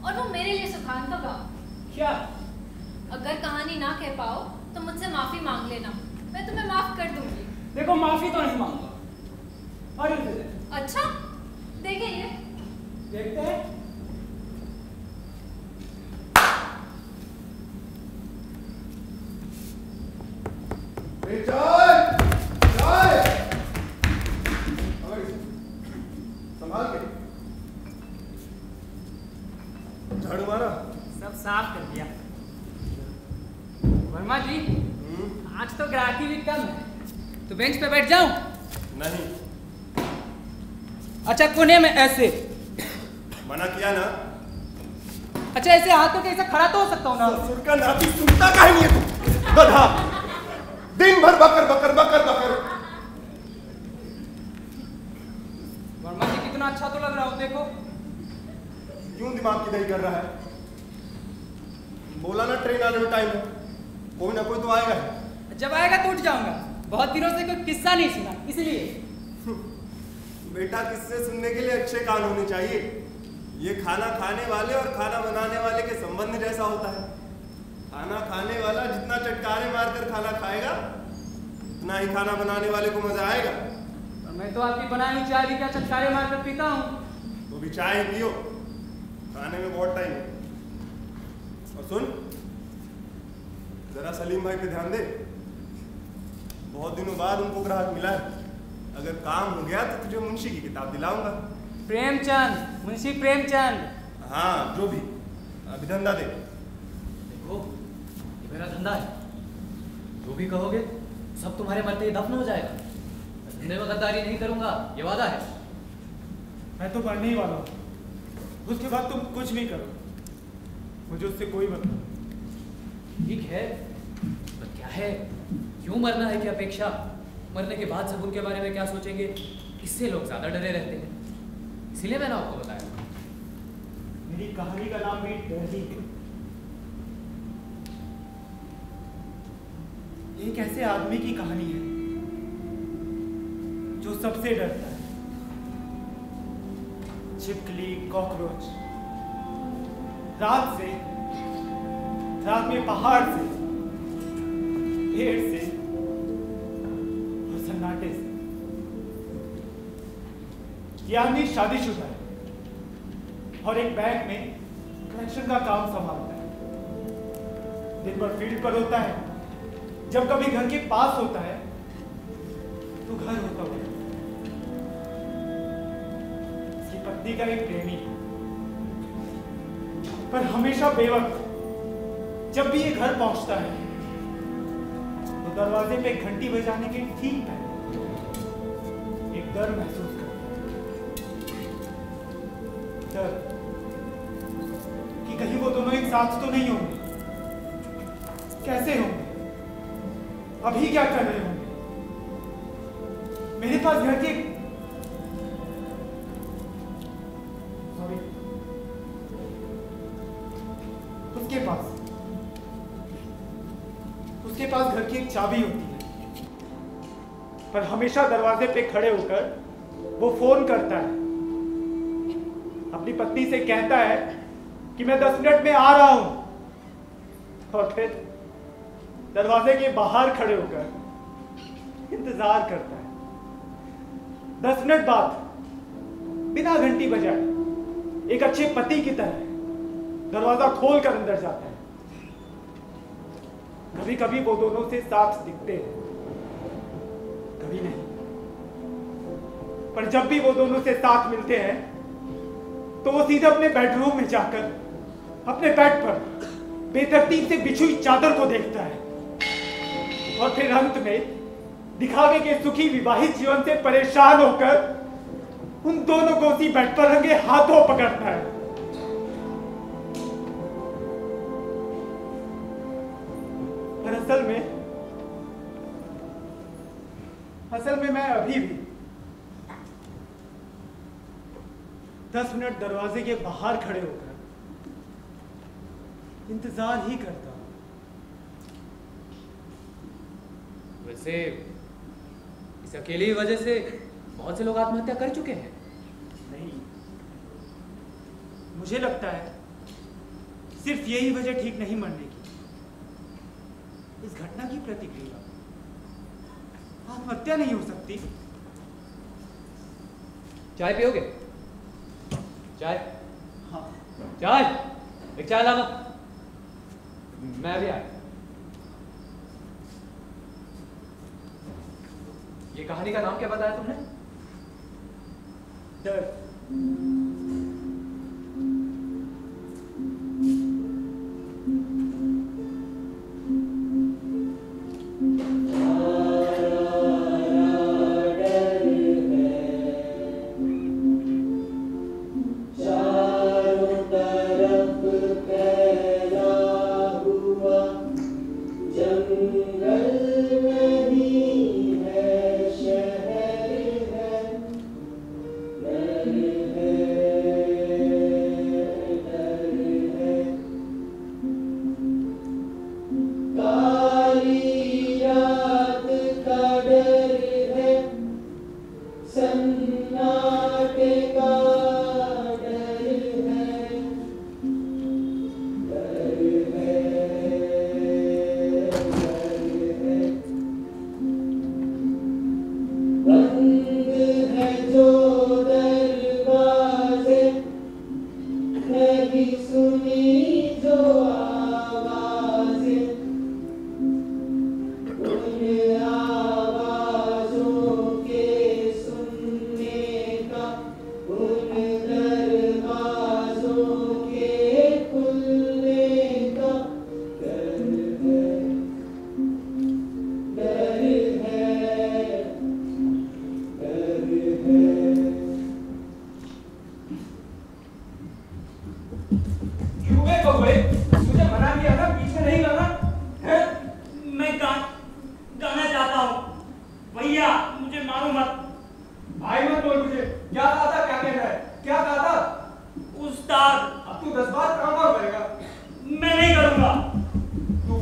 और वो मेरे लिए सुखान का बा। क्या? अगर कहानी ना कह पाओ तो मुझसे माफी मांग लेना, मैं तुम्हें माफ कर दूंगी। देखो, माफी तो नहीं मांगूंगा। और ये अच्छा, देखें ये। देखते हैं। चाय चाय संभाल के। झाड़ू मारा? सब साफ कर दिया। वर्मा जी, आज तो ग्राहकी भी कम है, तो बेंच पे बैठ जाऊं? नहीं। अच्छा, कोने में ऐसे। मना किया ना। अच्छा, ऐसे हाथों के ऐसे खड़ा तो हो सकता हूँ ना? ससुर का नाती सुनता काहे नहीं है तू? गधा, दिन भर बकर बकर बकर बकर। वर्मा जी, कितना अच्छा तो लग रहा हो, देखो। क्यों दिमाग की दही कर रहा है? बोला ना ट्रेन आने में टाइम है, कोई ना कोई तो आएगा। जब आएगा तो उठ जाऊंगा। बहुत दिनों से कोई किस्सा नहीं सुना, इसलिए। बेटा, किस्से सुनने के लिए अच्छे कान होने चाहिए। ये खाना खाने वाले और खाना बनाने वाले के संबंध जैसा होता है। खाना खाने वाला जितना चटकारे मारकर खाना खाएगा, उतना ही खाना बनाने वाले को मजा आएगा। मैं तो आपकी बनाई हुई चाय भी क्या चटकारे मारकर पीता हूँ। तो भी चाय ही पियो, खाने में बहुत टाइम है। और सुन, जरा सलीम भाई पे ध्यान दे। बहुत दिनों बाद उनको ग्राहक मिला है। अगर काम हो गया तो तुझे मुंशी की किताब दिलाऊंगा। प्रेमचंद, मुंशी प्रेमचंद। हाँ, जो भी, अभी धंधा दे। देखो, ये मेरा धंधा है, जो भी कहोगे सब तुम्हारे मरते ही दफन हो जाएगा। मैं धंधे में गद्दारी नहीं करूंगा, ये वादा है। मैं तो मरने ही वाला हूँ, उसके बाद तुम कुछ नहीं करो, मुझे उससे कोई मतलब। ठीक है, पर क्या है, क्यों मरना है की अपेक्षा? मरने के बाद सब उनके बारे में क्या सोचेंगे, इससे लोग ज्यादा डरे रहते हैं। इसीलिए मैंने आपको बताया। मेरी कहानी का नाम भी डर ही है। एक ऐसे आदमी की कहानी है जो सबसे डरता है। छिपकली, कॉकरोच, रात में पहाड़ से, पेड़ से और सन्नाटे से। ये आदमी शादीशुदा है और एक बैंक में कलेक्शन का काम संभालता है। दिन भर फील्ड पर होता है, जब कभी घर के पास होता है तो घर होता है। इसकी पत्नी का एक प्रेमी है, पर हमेशा बेवक्त। जब भी ये घर पहुंचता है तो दरवाजे पे घंटी बजाने के ठीक पहले एक डर महसूस करता है। डर कि कहीं वो दोनों एक साथ तो नहीं होंगे। कैसे होंगे? अभी क्या कर रहे होंगे? मेरे पास घर के उसके पास घर की एक चाबी होती है, पर हमेशा दरवाजे पे खड़े होकर वो फोन करता है। अपनी पत्नी से कहता है कि मैं 10 मिनट में आ रहा हूं, और फिर दरवाजे के बाहर खड़े होकर इंतजार करता है। 10 मिनट बाद बिना घंटी बजाए एक अच्छे पति की तरह दरवाजा खोलकर अंदर जाता है। कभी कभी वो दोनों से साथ दिखते हैं, कभी नहीं, पर जब भी वो दोनों से साथ मिलते हैं तो वो सीधे अपने बेडरूम में जाकर अपने बेड पर बेतरतीब से बिछी हुई चादर को देखता है, और फिर अंत में दिखावे के सुखी विवाहित जीवन से परेशान होकर उन दोनों को उसी बेड पर रंगे हाथों पकड़ता है। पर असल में मैं अभी भी 10 मिनट दरवाजे के बाहर खड़े होकर इंतजार ही करता हूं। वैसे इस अकेली वजह से बहुत से लोग आत्महत्या कर चुके हैं। नहीं, मुझे लगता है सिर्फ यही वजह ठीक नहीं मरने की। इस घटना की प्रतिक्रिया आत्महत्या नहीं हो सकती। चाय पियोगे? चाय? हाँ। चाय? एक चाय लाना। मैं भी आया। ये कहानी का नाम क्या बताया तुमने? डर। है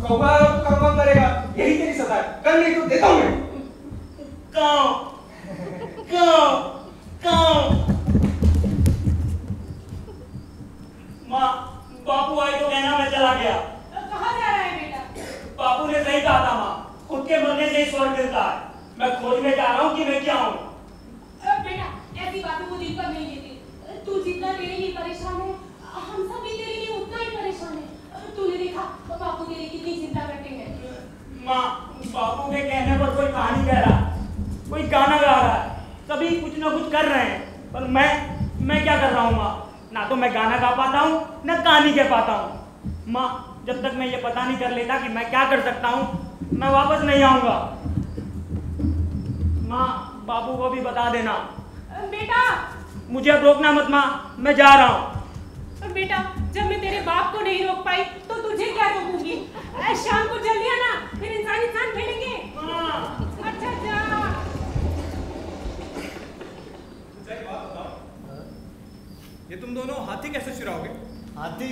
कौवा कौवा करेगा, यही तेरी सजा है। कर नहीं तो देता हूँ मैं। काऊ काऊ काऊ। माँ बापू आए तो कहना मैं चला गया। कहाँ जा रहा है बेटा? बापू ने सही कहा था माँ, खुद के मरने से ही स्वर्ग मिलता है। मैं खोजने जा रहा हूँ कि मैं क्या हूँ। बेटा ऐसी बातों को दिल पर नहीं लेती। तू जितना तेरे लिए परेशान है, हम सब भी तेरे लिए उतना ही परेशान है। तूने देखा बापू तेरी कितनी चिंता करते हैं। माँ बापू के कहने पर कोई कहानी कह रहा, कोई गाना गा रहा है, सभी कुछ ना कुछ कर रहे हैं, पर मैं क्या कर रहा हूँ माँ? ना तो मैं गाना गा पाता हूँ ना कहानी कह पाता हूँ। माँ जब तक मैं ये पता नहीं कर लेता कि मैं क्या कर सकता हूँ, मैं वापस नहीं आऊँगा। माँ बापू को भी बता देना। बेटा मुझे अब रोकना मत माँ, मैं जा रहा हूँ। बेटा जब मैं तेरे बाप को नहीं रोक पाई तो तुझे क्या रोकूंगी? शाम को जल्दी आना, फिर इंसान खेलेंगे। अच्छा जा। ये तुम दोनों हाथी कैसे चुराओगे? हाथी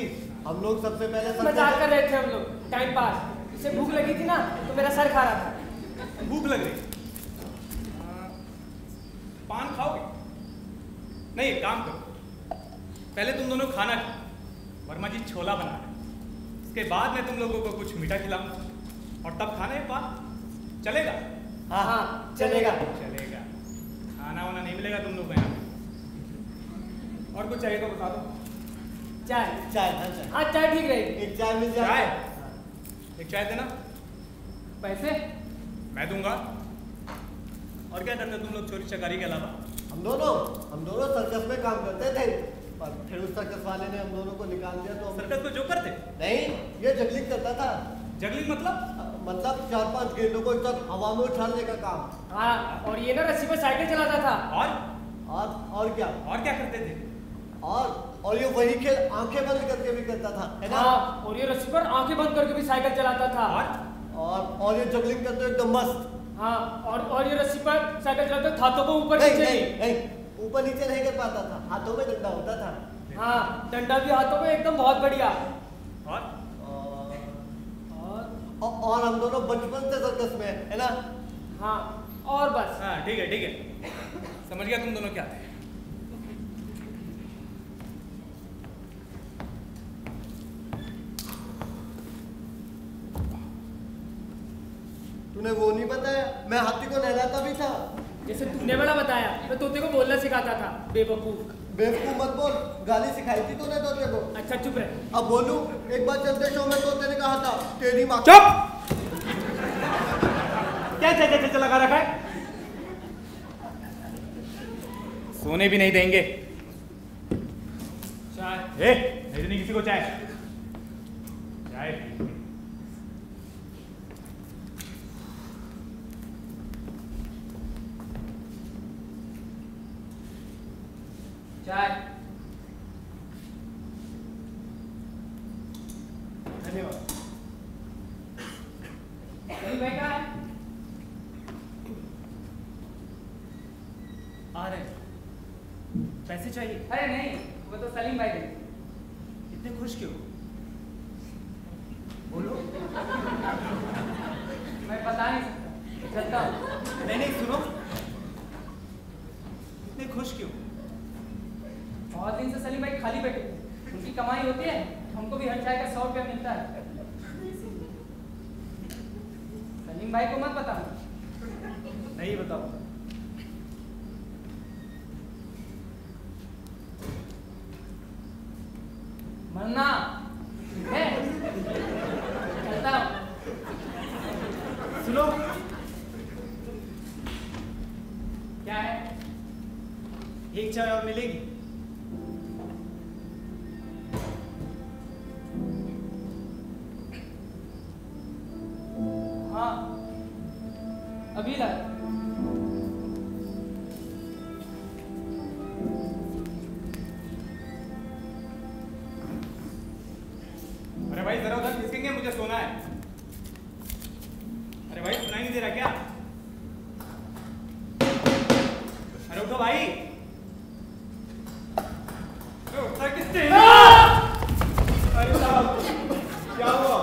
हम लोग सबसे पहले मजाक कर रहे थे हम लोग, टाइम पास। इसे भूख लगी थी ना तो मेरा सर खा रहा था। भूख लग रही? पान खाओगे? नहीं एक काम करो, पहले तुम दोनों खाना खाओ, वर्मा जी छोला बना रहे, उसके बाद मैं तुम लोगों को कुछ मीठा खिलाऊंगा और तब खाना है पान। चलेगा? हाँ हाँ चलेगा। चलेगा। खाना वाना नहीं मिलेगा तुम लोग को यहाँ पे। और कुछ चाहिए तो बता दो। चाय चाय। हाँ चाय ठीक रहेगी। एक चाय मिल जाए। एक चाय देना। पैसे मैं दूंगा। और क्या करते तुम लोग चोरी चकारी के अलावा? हम दोनों सर्कस में काम करते थे, पर फिर उस सर्कस वाले ने हम दोनों को निकाल दिया। तो सर्कस में जोकर थे? नहीं, ये जगलिंग करता था। जगलिंग मतलब 4-5 गेंदों को एक साथ हवा में उछालने का काम। हाँ और ये ना रस्सी पर साइकिल चलाता था। और क्या करते थे? और ये वही खेल आंखें बंद करके भी करता था, है ना? हाँ और ये रस्सी पर आंखें बंद करके भी साइकिल चलाता था। और ये जगलिंग करते एकदम मस्त। हाँ और ये रस्सी पर साइकिल चलाते हाथों को ऊपर नहीं, ऊपर नीचे नहीं कर पाता था, हाथों में डंडा होता था। हाँ डंडा भी हाथों में एकदम बहुत बढ़िया। और हम दोनों बचपन से सर्कस में, है ना? हाँ और बस। हाँ ठीक है समझ गया तुम दोनों क्या थे। तूने वो नहीं बताया, मैं हाथी को नहलाता भी था। जैसे तूने वाला बताया, मैं तोते को बोलना सिखाता था। बेवकूफ मत बोल, गाली सिखाई थी तूने तोते को। अच्छा चुप रहे। अब बोलूं, एक बार चलते शो में तोते ने कहा था तेरी माँ। चुप! क्या लगा रखा है? सोने भी नहीं देंगे। चाय नहीं देनी किसी को चाय। चाय। धन्यवाद। बेटा आ रहे पैसे चाहिए? अरे नहीं, वो तो सलीम भाई देंगे। इतने खुश क्यों? बोलो। मैं बता नहीं सकता, चलता हूँ। नहीं सुनो, इतने खुश क्यों? बहुत दिन से सलीम भाई खाली बैठे, उनकी कमाई होती है, हमको भी हर चाय का 100 रुपया मिलता है। सलीम भाई को मत बताना। नहीं बताओ। मरना है, चलता हूँ। सुनो, क्या है? एक चाय और मिलेगी? हाँ अभी ला। अरे भाई जरा उधर खिसकेंगे, मुझे सोना है। अरे भाई सुनाई नहीं दे रहा क्या? अरे उठो भाई। अरे उठा किसने? अरे साहब क्या हुआ?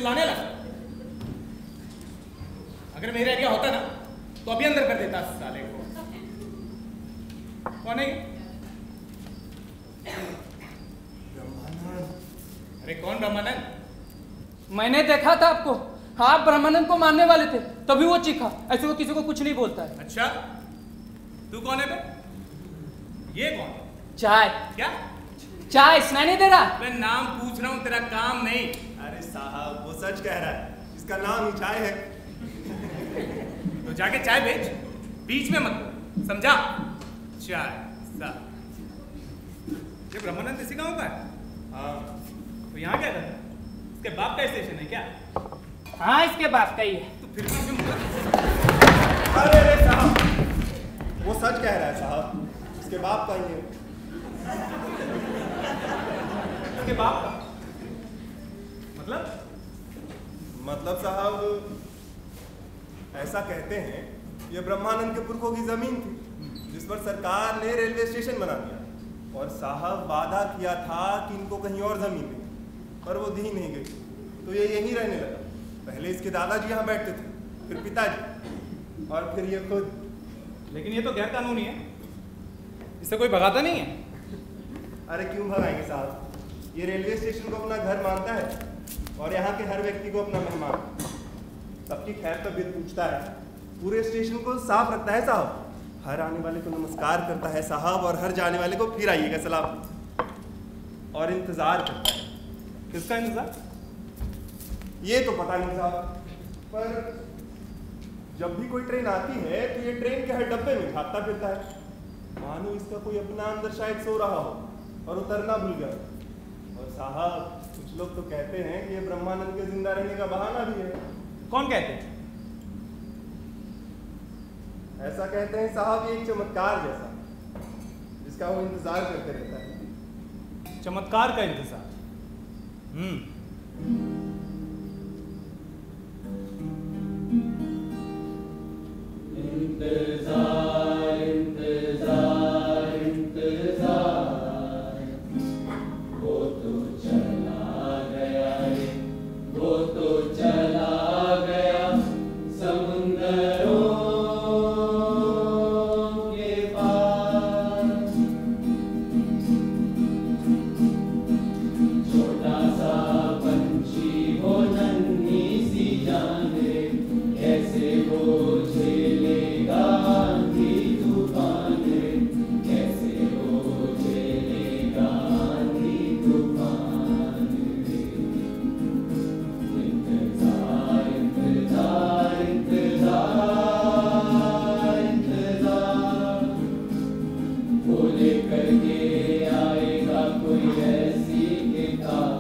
चिल्लाने लगा। अगर मेरा आइडिया होता ना तो अभी अंदर कर देता साले को। कौन है? अरे कौन ब्रह्मानंद? मैंने देखा था आपको, आप ब्रह्मानंद को मारने वाले थे, तभी वो चीखा। ऐसे वो किसी को कुछ नहीं बोलता है। अच्छा, तू कौन है बे? ये कौन? चाय। क्या? चाय सुनाई नहीं दे रहा? मैं नाम पूछ रहा हूँ, तेरा काम नहीं। अरे साहब वो सच कह रहा है, इसका नाम ही चाय है। तो जाके चाय बेच, बीच में मत, समझा? चाय साहब। ये ब्रह्मानंद इसी गाँव का है? हाँ। तो यहाँ क्या करता है? इसके बाप का स्टेशन है क्या? हाँ, इसके बाप का ही है। तो फिर भी अरे साहब वो सच कह रहा है साहब, इसके बाप का ही है। इसके बाप का मतलब साहब ऐसा कहते हैं ये ब्रह्मानंद के पुरखों की जमीन थी जिस पर सरकार ने रेलवे स्टेशन बना दिया, और साहब वादा किया था कि इनको कहीं और जमीन देंगे, पर वो दी नहीं गई, तो ये यहीं रहने लगा। पहले इसके दादाजी यहाँ बैठते थे, फिर पिताजी, और फिर ये खुद। लेकिन ये तो गैर कानूनी है, इससे कोई भगाता नहीं है। अरे क्यों भगाएंगे साहब, ये रेलवे स्टेशन को अपना घर मानता है और यहाँ के हर व्यक्ति को अपना मेहमान, सबकी खैर तबीयत पूछता है, पूरे स्टेशन को साफ रखता है साहब, हर आने वाले को नमस्कार करता है साहब, और हर जाने वाले को फिर आइएगा सलाम, और इंतजार करता है। किसका इंतजार? ये तो पता नहीं साहब, पर जब भी कोई ट्रेन आती है तो ये ट्रेन के हर डब्बे में भागता फिरता है, मानो इसका कोई अपना अंदर शायद सो रहा हो और उतरना भूल गया। और साहब कुछ लोग तो कहते हैं कि ये ब्रह्मानंद के जिंदा रहने का बहाना भी है। कौन कहते हैं? ऐसा कहते हैं साहब ये एक चमत्कार जैसा, जिसका वो इंतजार करते रहता है। चमत्कार का इंतजार? इंतजार इंतजार इंतजार, वो तो चला गया रे, वो तो चला गया समुंदरों के पार। छोटा सा पंछी वो नन्ही सी जान रे, कैसे वो झेलेगा आंधी तूफान रे, कैसे वो झेलेगा आंधी तूफान रे। इंतजार इंतजार इंतजार इंतजार, वो लेकर के आएगा कोई ऐसी किताब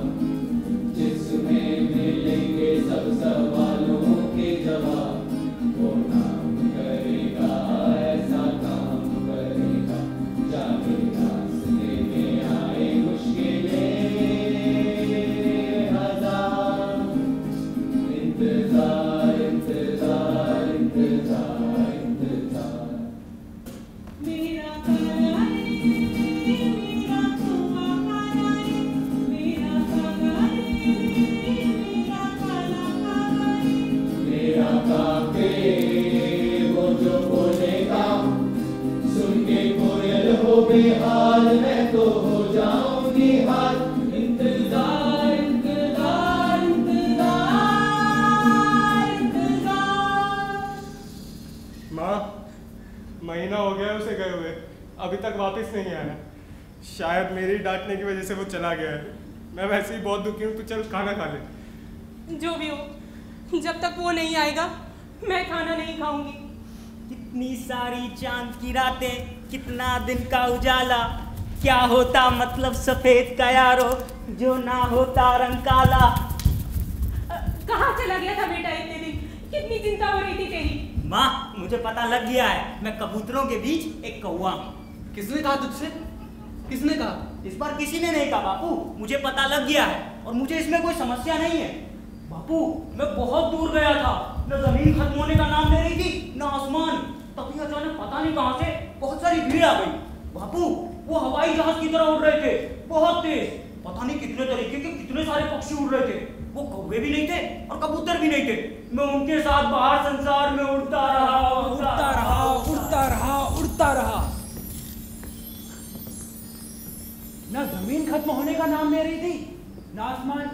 जिसमें मिलेंगे सब सवालों के जवाब। वो काम करेगा ऐसा काम करेगा, जाने रास्ते में आए मुश्किलें हजार। इंतजार इंतजार इंतजार इंतजार, मेरा काला मेरा कुआ काला, मेरा काला मेरा काला काला, मेरा काके वो जो बोलेगा, सुन के कोयल हो बेहाल, मैं तो हो जाऊंगी हाल। इंतजार इंतजार इंतजार इंतजार। माँ, महीना हो गया उसे गए हुए, अभी तक वापस नहीं आया। शायद मेरी डांटने की वजह से वो चला गया है। मैं वैसे ही बहुत दुखी हूँ, तो चल खाना खा ले। जो भी हो, जब तक वो नहीं आएगा मैं खाना नहीं खाऊंगी। कितनी सारी चांद की रातें, कितना दिन का उजाला, क्या होता मतलब सफेद का यारो, जो ना होता रंग काला। कहाँ चला गया था बेटा इतने दिन? कितनी चिंता हो रही थी तेरी? माँ, मुझे पता लग गया है, मैं कबूतरों के बीच एक कौवा हूँ। किसने कहा तुझसे? किसने कहा? इस बार किसी ने नहीं कहा बापू, मुझे पता लग गया है, और मुझे इसमें कोई समस्या नहीं है। बापू, मैं बहुत दूर गया था, न जमीन खत्म होने का नाम ले रही थी, न आसमान। तभी अचानक पता नहीं कहां से बहुत सारी भीड़ आ गई। बापू, वो हवाई जहाज की तरह उड़ रहे थे, बहुत तेज। पता नहीं कितने तरीके के कितने सारे पक्षी उड़ रहे थे। वो कौवे भी नहीं थे और कबूतर भी नहीं थे। मैं उनके साथ बाहर संसार में उड़ता रहा। ना जमीन खत्म होने का नाम ले रही थी, ना आसमान।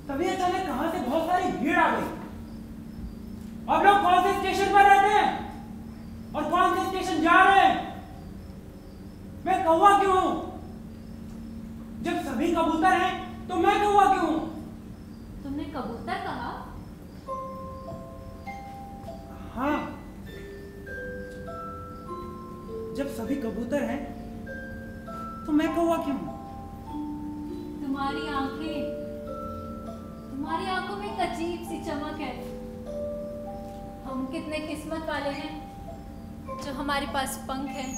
तभी अचानक कहां से बहुत सारी भीड़ आ गई। अब लोग कौन से स्टेशन पर रहते हैं और कौन से स्टेशन जा रहे हैं? मैं कौवा क्यों हूं? जब सभी कबूतर हैं तो मैं कौवा क्यों हूं? तुमने कबूतर कहा? हाँ, जब सभी कबूतर हैं तो मैं कौवा क्यों हूं? तुम्हारी आंखों में एक अजीब सी चमक है। हम कितने किस्मत वाले हैं जो हमारे पास पंख हैं।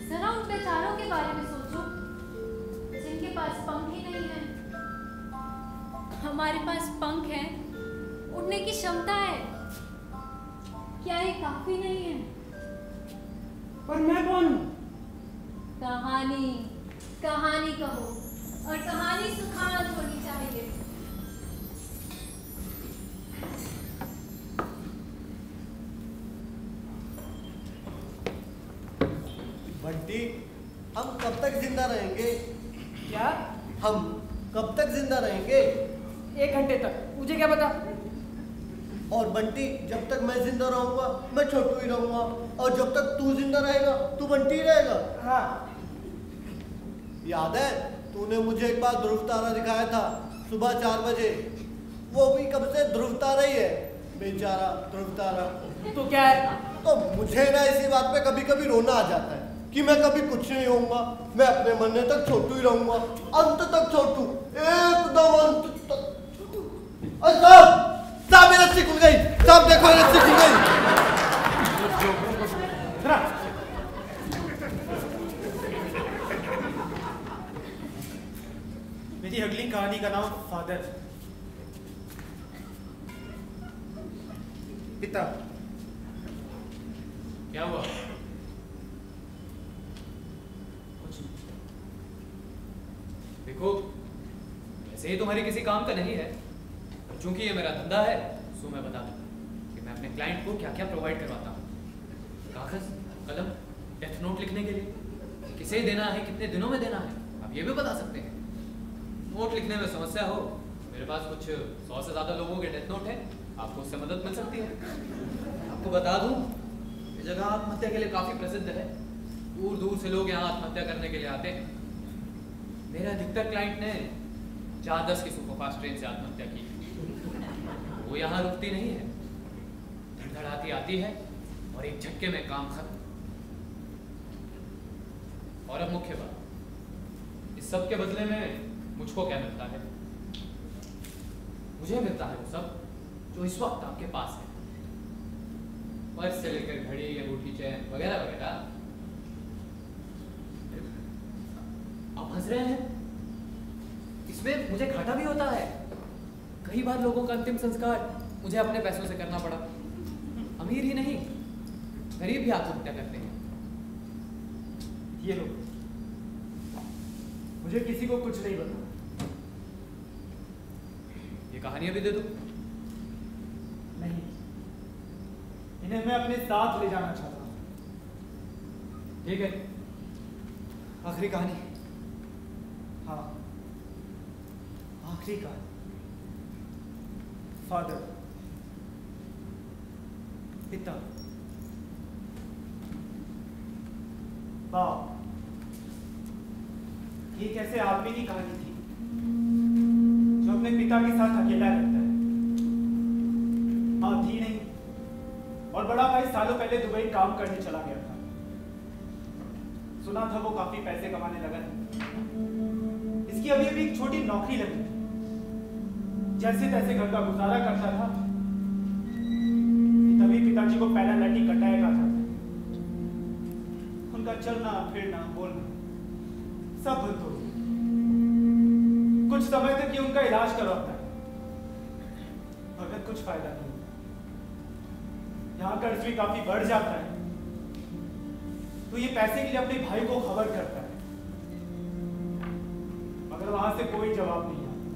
जरा उन बेचारों के बारे में सोचो जिनके पास पंख ही नहीं है। हमारे पास पंख है, उड़ने की क्षमता है, क्या ये काफी नहीं है? पर मैं कौन हूं? कहानी कहो, और कहानी सुखान होनी चाहिए। बंटी, हम कब तक जिंदा रहेंगे? क्या? हम कब तक जिंदा रहेंगे? 1 घंटे तक, मुझे क्या पता। और बंटी, जब तक मैं जिंदा रहूंगा मैं छोटू ही रहूंगा, और जब तक तू जिंदा रहेगा तू बंटी ही रहेगा। हाँ। याद है तूने मुझे एक बार ध्रुव तारा दिखाया था सुबह 4 बजे? वो भी कब से ध्रुव तारा ही है, बेचारा ध्रुव तारा। तो क्या है? तो मुझे ना इसी बात पे कभी कभी रोना आ जाता है कि मैं कभी कुछ नहीं होऊंगा, मैं अपने मरने तक छोटू ही रहूंगा, अंत तक छोटू, एकदम अंत तक। साहब मेरी रस्सी खुल गई, साहब देखो रस्सी खुल गई। मेरी अगली कहानी का नाम फादर, पिता। क्या हुआ? देखो, वैसे ही तुम्हारे किसी काम का नहीं है, चूंकि ये मेरा धंधा है सो मैं बता दूं कि मैं अपने क्लाइंट को क्या क्या प्रोवाइड करवाता हूँ। कागज, कलम, डेथ नोट लिखने के लिए किसे देना है, कितने दिनों में देना है, आप ये भी बता सकते हैं। नोट लिखने में समस्या हो, मेरे पास कुछ 100 से ज़्यादा लोगों के डेथ नोट है, आपको उससे मदद मिल सकती है। आपको बता दूं, ये जगह आत्महत्या के लिए काफ़ी प्रसिद्ध है, दूर दूर से लोग यहाँ आत्महत्या करने के लिए आते हैं। मेरे अधिकतर क्लाइंट ने 4-10 की सुपरफास्ट ट्रेन से आत्महत्या की। वो यहाँ रुकती नहीं है, धड़धड़ाती आती है और एक झटके में काम खत्म। और अब मुख्य बात, इस सब के बदले में मुझको क्या मिलता है? मुझे मिलता है वो सब जो इस वक्त आपके पास है, पर्स से लेकर घड़ी, अंगूठी, चैन वगैरह वगैरह। आप हंस रहे हैं, इसमें मुझे घाटा भी होता है। कई बार लोगों का अंतिम संस्कार मुझे अपने पैसों से करना पड़ा। अमीर ही नहीं, गरीब भी आत्महत्या करते हैं। ये लो, मुझे किसी को कुछ नहीं पता। ये कहानियां भी दे दो? नहीं, इन्हें मैं अपने साथ ले जाना चाहता हूं। ठीक है, आखिरी कहानी। हाँ, आखिरी कहानी। फादर, पिता। बाप। ये कैसे आदमी की कहानी थी जो अपने पिता के साथ अकेला रहता है। माँ थी नहीं और बड़ा भाई सालों पहले दुबई काम करने चला गया था। सुना था वो काफी पैसे कमाने लगा है। इसकी अभी अभी एक छोटी नौकरी लगी, जैसे तैसे घर का गुजारा करता था। तभी पिताजी को पैरालाइटिक अटैक आ जाता है। उनका चलना, फिरना, बोलना सब बंद हो गया। कुछ समय तक ये उनका इलाज करवाता है, मगर कुछ फायदा नहीं। यहाँ कर्ज भी काफी बढ़ जाता है, तो ये पैसे के लिए अपने भाई को खबर करता है, मगर वहां से कोई जवाब नहीं आता।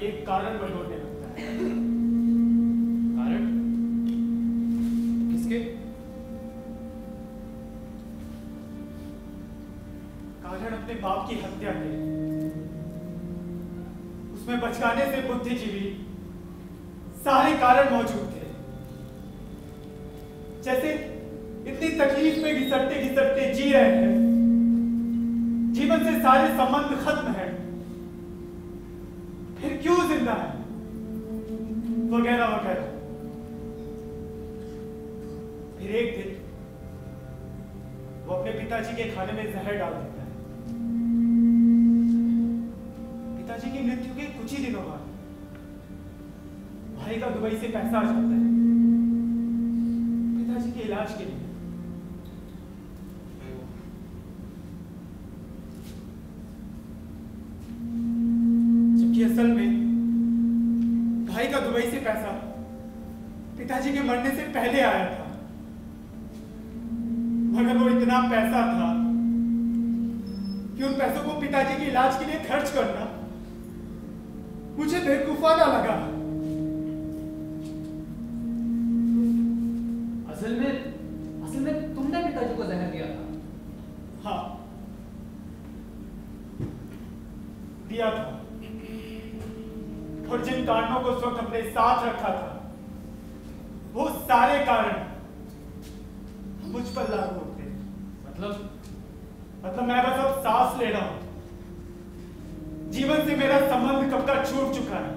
ये कारण बटोरने लगता है। कारण? किसके? कारण अपने बाप की हत्या के, उसमें बचकाने से बुद्धिजीवी सारे कारण मौजूद थे। जैसे इतनी तकलीफ में घिसटते घिसटते जी रहे हैं, जीवन से सारे संबंध खत्म है, फिर क्यों जिंदा है, वगैरह वगैरह। फिर एक दिन वो अपने पिताजी के खाने में जहर डाल देता है। पिताजी की मृत्यु के कुछ ही दिनों बाद भाई का दुबई से पैसा आ जाता है पिताजी के इलाज के लिए। जबकि असल में भाई का दुबई से पैसा पिताजी के मरने से पहले आया था, मगर वो इतना पैसा था कि उन पैसों को पिताजी के इलाज के लिए खर्च करना मुझे बेवकूफाना लगा। असल में तुमने पिताजी को जहर दिया था? हाँ, दिया था। और जिन कारणों को उस वक्त अपने साथ रखा था, वो सारे कारण मुझ पर लागू होते। मतलब मैं बस अब सांस ले रहा हूं। जीवन से मेरा संबंध कब का छूट चुका है।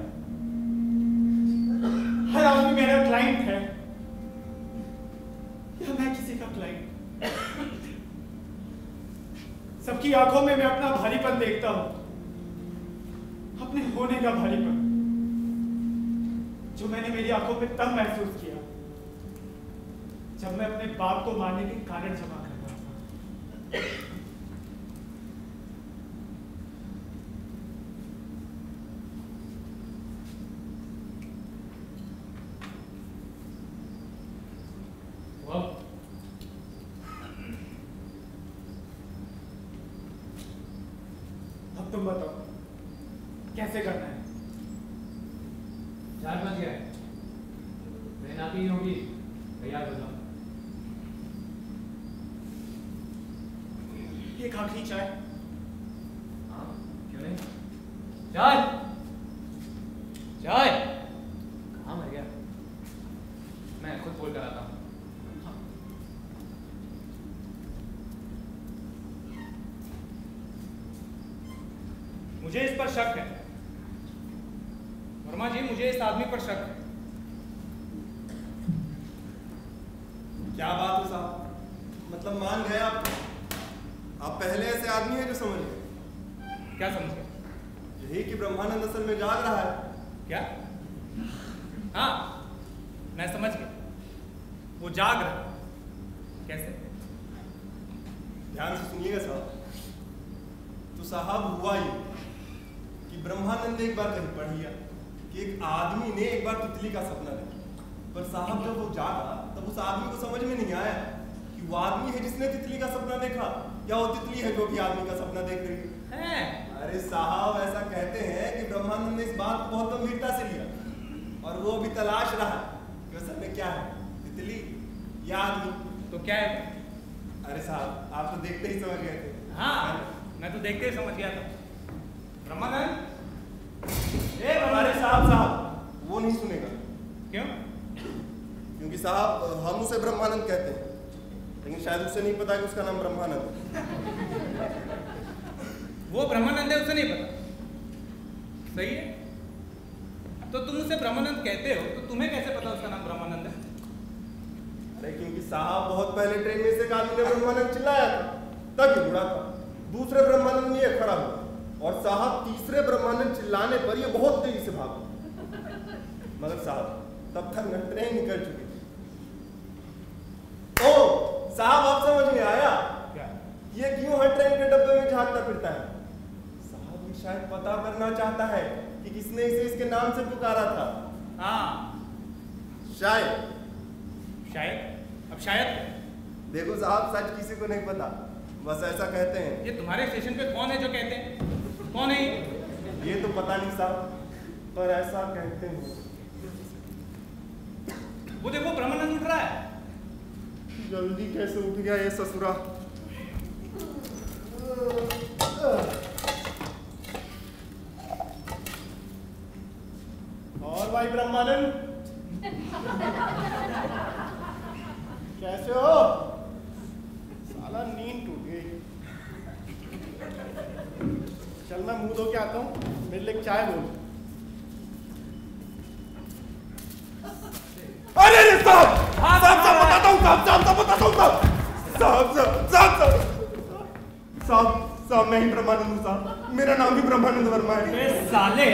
हर आदमी मेरा क्लाइंट है या मैं किसी का क्लाइंट। सबकी आंखों में मैं अपना भारीपन देखता हूं, अपने होने का भारीपन, जो मैंने मेरी आंखों में तब महसूस किया जब मैं अपने बाप को मारने के कारण जमा कर रहा था। अब तुम बताओ कैसे करना है? 4 बज गया है, ट्रेन आती ही होगी, तैयार हो जाओ। एक आखिरी चाय। हाँ, क्यों नहीं? चाय चाय कहाँ मर गया? मैं खुद बोल कर आता हूँ। मुझे इस पर शक है वर्मा जी, मुझे इस आदमी पर शक है। क्या बात है साहब? मतलब मान गए आप पहले ऐसे आदमी हैं जो समझ गए? क्या समझ गए? यही कि ब्रह्मानंद असल में जाग रहा है। क्या? हाँ, मैं समझ गया, वो जाग रहा है। कैसे? ध्यान से सुनिएगा साहब। तो साहब हुआ ये कि ब्रह्मानंद ने एक बार कहीं पढ़ लिया कि एक आदमी ने एक बार तितली का सपना देखा, पर साहब जब वो जागा तब उस आदमी को समझ में नहीं आया कि वो आदमी है जिसने तितली का सपना देखा या वो तितली है जो कि आदमी का सपना देख रही है। अरे साहब ऐसा कहते हैं कि ब्रह्मानंद ने इस बात को बहुत गंभीरता से लिया और वो भी तलाश रहा कि असल में क्या है, तितली या आदमी। तो क्या है? अरे साहब आप तो देखते ही समझ गए थे। हाँ, मैं तो देखते ही समझ गया था। ब्रह्मानंद, अरे साहब वो नहीं सुनेगा। क्यों? क्योंकि साहब हम उसे ब्रह्मानंद कहते हैं, लेकिन शायद उसे नहीं पता कि उसका नाम ब्रह्मानंद है। वो ब्रह्मानंद है उसे नहीं पता। सही है, तो तुम उसे ब्रह्मानंद कहते हो, तो तुम्हें कैसे पता उसका नाम ब्रह्मानंद है? अरे क्योंकि साहब बहुत पहले ट्रेन में से एक आदमी ने ब्रह्मानंद चिल्लाया था, तब ये बुरा था। दूसरे ब्रह्मानंद ने ये खड़ा हुआ और साहब तीसरे ब्रह्मानंद चिल्लाने पर ये बहुत तेजी से भागा, मगर साहब तब तक ट्रेन निकल चुकी थी। ओ साहब आप समझ में आया क्या? ये क्यों हर ट्रेन के डब्बे में झांकता फिरता है? साहब ये शायद पता करना चाहता है कि किसने इसे इसके नाम से पुकारा था। हाँ, शायद। अब शायद देखो साहब सच किसी को नहीं पता, बस ऐसा कहते हैं। ये तुम्हारे स्टेशन पे कौन है जो कहते हैं? कौन है ये? ये तो पता नहीं साहब, पर ऐसा कहते हैं। वो देखो ब्रह्मानंद उठ रहा है। जल्दी कैसे उठ गया ये ससुरा। और भाई ब्रह्मानंद कैसे हो? साला नींद टूट गई। चल मैं मुंह धो के आता हूँ, मेरे लिए चाय बोल। अरे साहब साहब बताता हूँ, साहब बताता हूँ, साहब मैं ही ब्रह्मानंद हूँ साहब, मेरा नाम भी ब्रह्मानंद वर्मा है। साले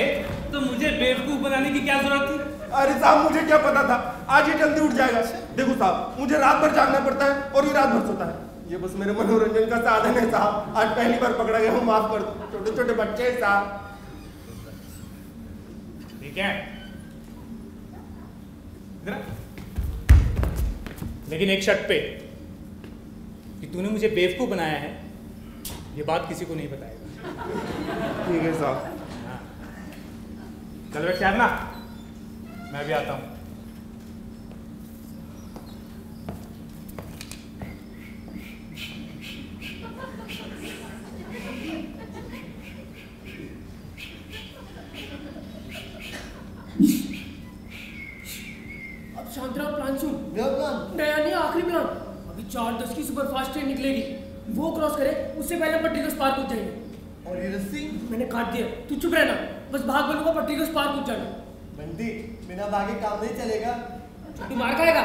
तो मुझे बेवकूफ बनाने की क्या जरूरत थी? अरे साहब मुझे क्या पता था आज ये जल्दी उठ जाएगा। देखो साहब मुझे रात भर जागना पड़ता है और ये रात भर सोता है। ये बस मेरे मनोरंजन का साधन है साहब। आज पहली बार पकड़ा गया हूँ, माफ कर दो। छोटे छोटे बच्चे हैं साहब। ठीक है, लेकिन एक शर्त पे कि तूने मुझे बेवकूफ बनाया है, ये बात किसी को नहीं बताएगा। ठीक है साहब। हाँ। चल बैठ ना, मैं भी आता हूँ। शांतराव प्लान सुन। नया नहीं आखिरी प्लान। अभी 4:10 की सुपरफास्ट ट्रेन निकलेगी, वो क्रॉस करे उससे पहले पट्टी के उस पार पहुंच जाएंगे। और ये रस्सी मैंने काट दिया, तू चुप रहना, बस भाग बनूंगा, पट्टी के उस पार पहुंच जाना। बंटी बिना भागे काम नहीं चलेगा। तू मार खाएगा।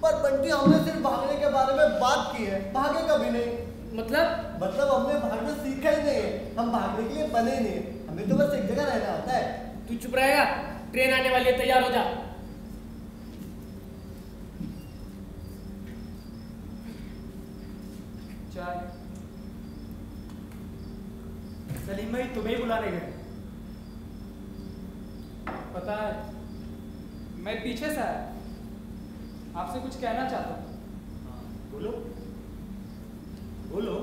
पर बंटी हमने सिर्फ भागने के बारे में बात की है, भागे कभी नहीं। मतलब हमने भागना सीखा ही नहीं है, हम भागने के लिए बने ही नहीं है, हमें तो बस एक जगह रहना आता है। तू चुप रहेगा, ट्रेन आने वाली है, तैयार हो जा। सलीम भाई तुम्हें ही बुला रहे हैं। पता है, मैं पीछे से आया, आपसे कुछ कहना चाहता हूँ। बोलो बोलो।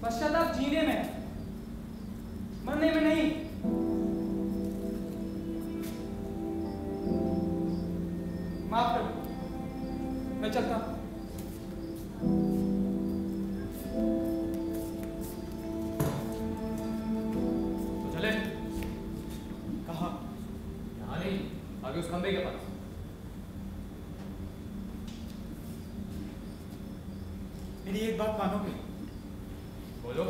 पश्चाताप जीने में, मरने में नहीं। माफ कर, मैं चलता हूँ। उस खंबे के पास। मेरी एक बात मानोगे? बोलो।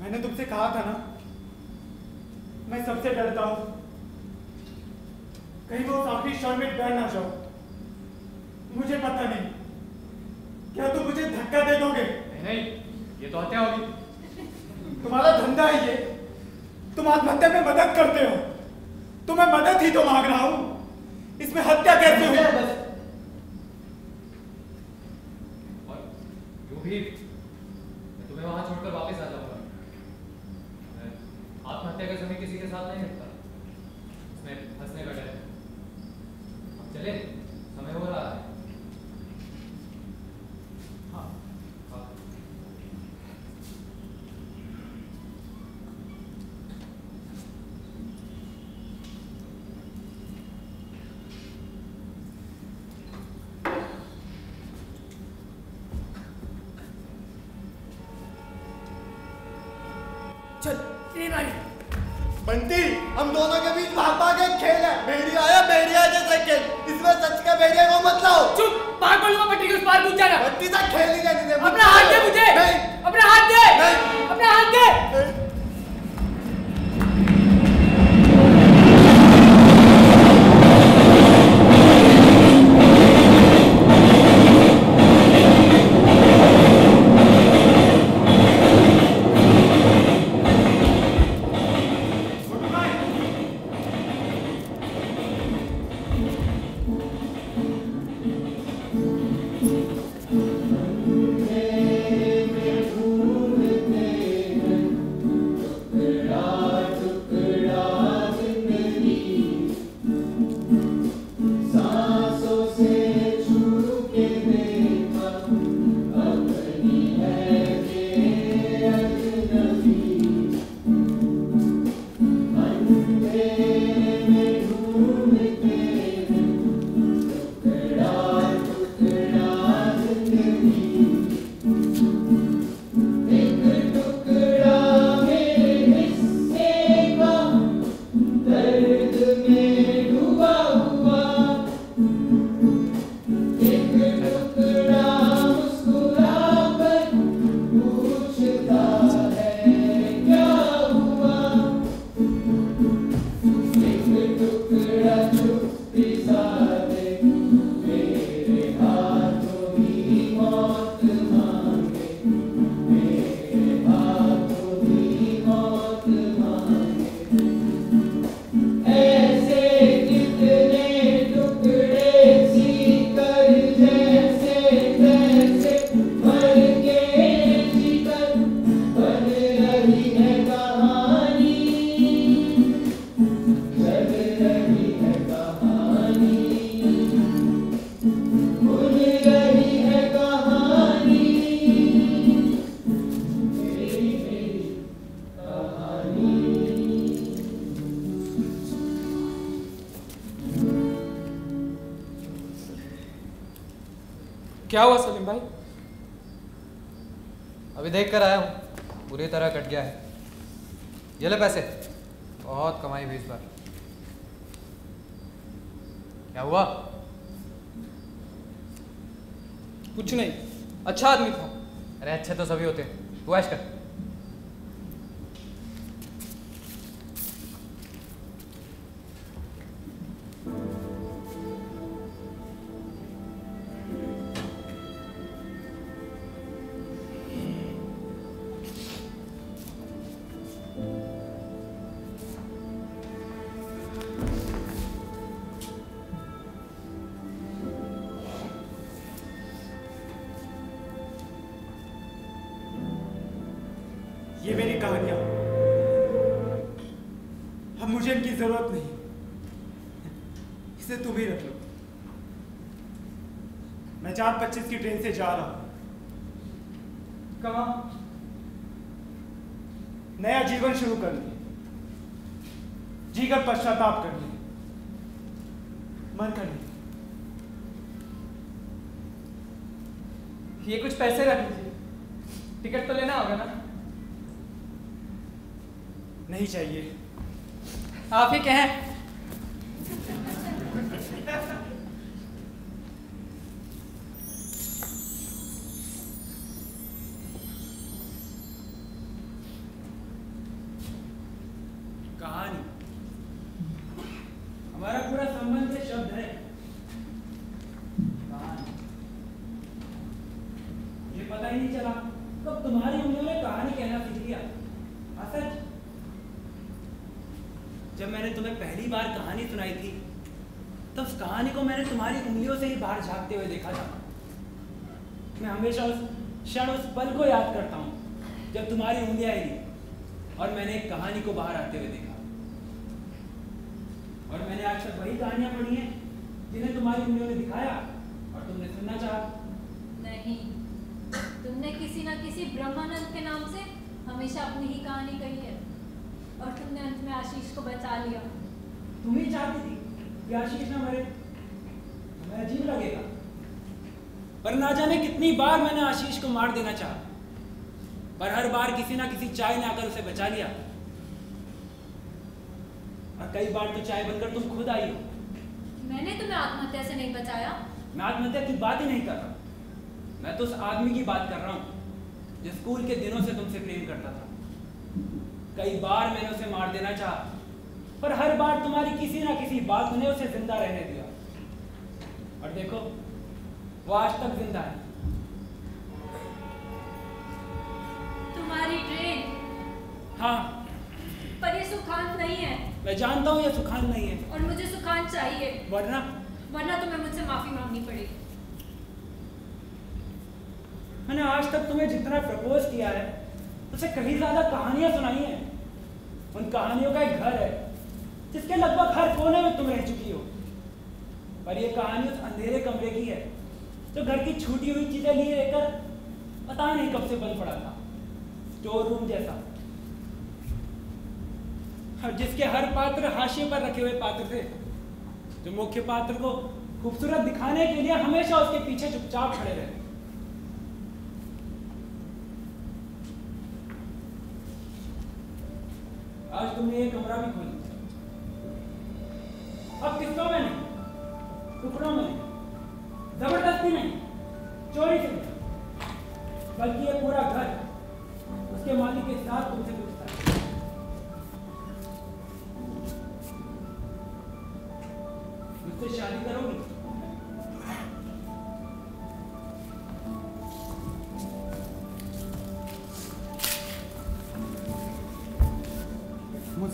मैंने तुमसे कहा था ना, मैं सबसे डरता हूं, कहीं वो आखिरी क्षण में डर ना जाओ। मुझे पता नहीं, क्या तुम मुझे धक्का दे दोगे? नहीं, ये तो हत्या होगी। तुम्हारा धंधा है ये, तुम आत्महत्या में मदद करते हो, तो मैं मदद ही तो मांग रहा हूं, इसमें हत्या कैसे हुई? और यूं भी मैं तुम्हें वहां छोड़कर वापस आ जाऊंगा। आत्महत्या का समय किसी के साथ नहीं रखता, इसमें फंसने का डर है। अब चले, समय हो रहा है। हाँ हाँ। चल ट्रेन आई। बंटी हम दोनों के बीच भाग भाग एक खेल है, भेड़िया आया भेड़िया जैसे खेल, इसमें सच का भेड़िया को मत लाओ। चुप, भाग बोलूंगा, पट्टी के उस पार पूछ जाना। बंटी तक खेल ही नहीं दे। अपना हाथ दे मुझे। नहीं। अपना हाथ दे। नहीं। अपना हाथ दे। क्या हुआ सलीम भाई? अभी देख कर आया हूँ, पूरी तरह कट गया है। ये ले पैसे, बहुत कमाई हुई इस बार। क्या हुआ? कुछ नहीं, अच्छा आदमी था। अरे अच्छे तो सभी होते हैं, तू ऐश कर। ये मेरी कहानियां, अब मुझे इनकी जरूरत नहीं, इसे तुम ही रख लो। मैं 4:25 की ट्रेन से जा रहा हूं। कहाँ? नया जीवन शुरू करने, जीकर पश्चाताप करने, मर करने। ये कुछ पैसे रख लीजिए, टिकट तो लेना होगा ना? नहीं चाहिए। आप ही कहें। कहानी हमारा पूरा संबंध से शब्द है कहानी। ये पता ही नहीं चला कब तुम्हारी उंगलियों ने कहानी कहना सीख लिया। सच, जब मैंने तुम्हें पहली बार कहानी सुनाई थी तब उस कहानी को मैंने तुम्हारी उंगलियों से ही बाहर झांकते हुए देखा था। मैं हमेशा उस क्षण, उस पल को याद करता हूँ जब तुम्हारी उंगलियां हिली और मैंने एक कहानी को बाहर आते हुए देखा। और मैंने आज तक वही कहानियां पढ़ी हैं जिन्हें तुम्हारी उंगलियों ने दिखाया और तुमने सुनना चाहा। नहीं, तुमने किसी न किसी ब्रह्मानंद के नाम से हमेशा अपनी ही कहानी कही है और तुमने अंत में आशीष को बचा लिया। तुम ही चाहती थी कि आशीष न मरे, तुम्हें अजीब लगेगा, पर ना जाने कितनी बार मैंने आशीष को मार देना चाहा, पर हर बार किसी ना किसी चाय ने आकर उसे बचा लिया। और कई बार तो चाय बनकर तुम खुद आई हो। मैंने तुम्हें आत्महत्या से नहीं बचाया। मैं आत्महत्या की बात ही नहीं कर रहा, मैं तो उस आदमी की बात कर रहा हूँ जो स्कूल के दिनों से तुमसे प्रेम करता था। कई बार मैंने उसे मार देना चाहा, पर हर बार तुम्हारी किसी ना किसी बात ने उसे जिंदा रहने दिया। और देखो, वो आज तक जिंदा है। तुम्हारी ट्रेन? हाँ, पर ये सुखांत नहीं है। मैं जानता हूँ ये सुखांत नहीं है। और मुझे सुखांत चाहिए। वरना तुम्हें मुझसे माफी मांगनी पड़ेगी। मैंने आज तक तुम्हें जितना प्रपोज किया है उसे कहीं ज्यादा कहानियां सुनाई हैं। उन कहानियों का एक घर है जिसके लगभग हर कोने में तुम रह चुकी हो, पर यह कहानी उस अंधेरे कमरे की है जो घर की छूटी हुई चीजें लिए लेकर पता नहीं कब से बंद पड़ा था, स्टोर रूम जैसा। और जिसके हर पात्र हाशिए पर रखे हुए पात्र थे जो मुख्य पात्र को खूबसूरत दिखाने के लिए हमेशा उसके पीछे चुपचाप खड़े रहे। आज तुमने ये कमरा भी खोल दिया। अब किस्तों में नहीं, टुकड़ों में नहीं, जबरदस्ती नहीं, चोरी से नहीं, बल्कि ये पूरा घर उसके मालिक के साथ तुमसे पूछता है। मुझसे शादी करोगी?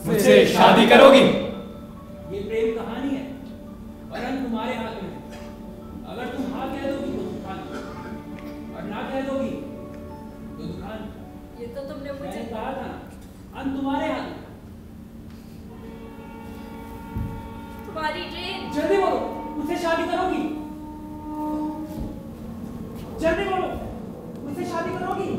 मुझसे शादी करोगी? ये प्रेम कहानी है और अंत तुम्हारे हाथ में है। अगर तुम हाँ कह दोगी तो दुखान, और ना कह दोगी तो दुखान। ये तो तुमने मुझे कहा था ना, अंत तुम्हारे हाथ में। तुम्हारी ट्रेन। जल्दी बोलो, मुझसे शादी करोगी? जल्दी बोलो, मुझसे शादी करोगी?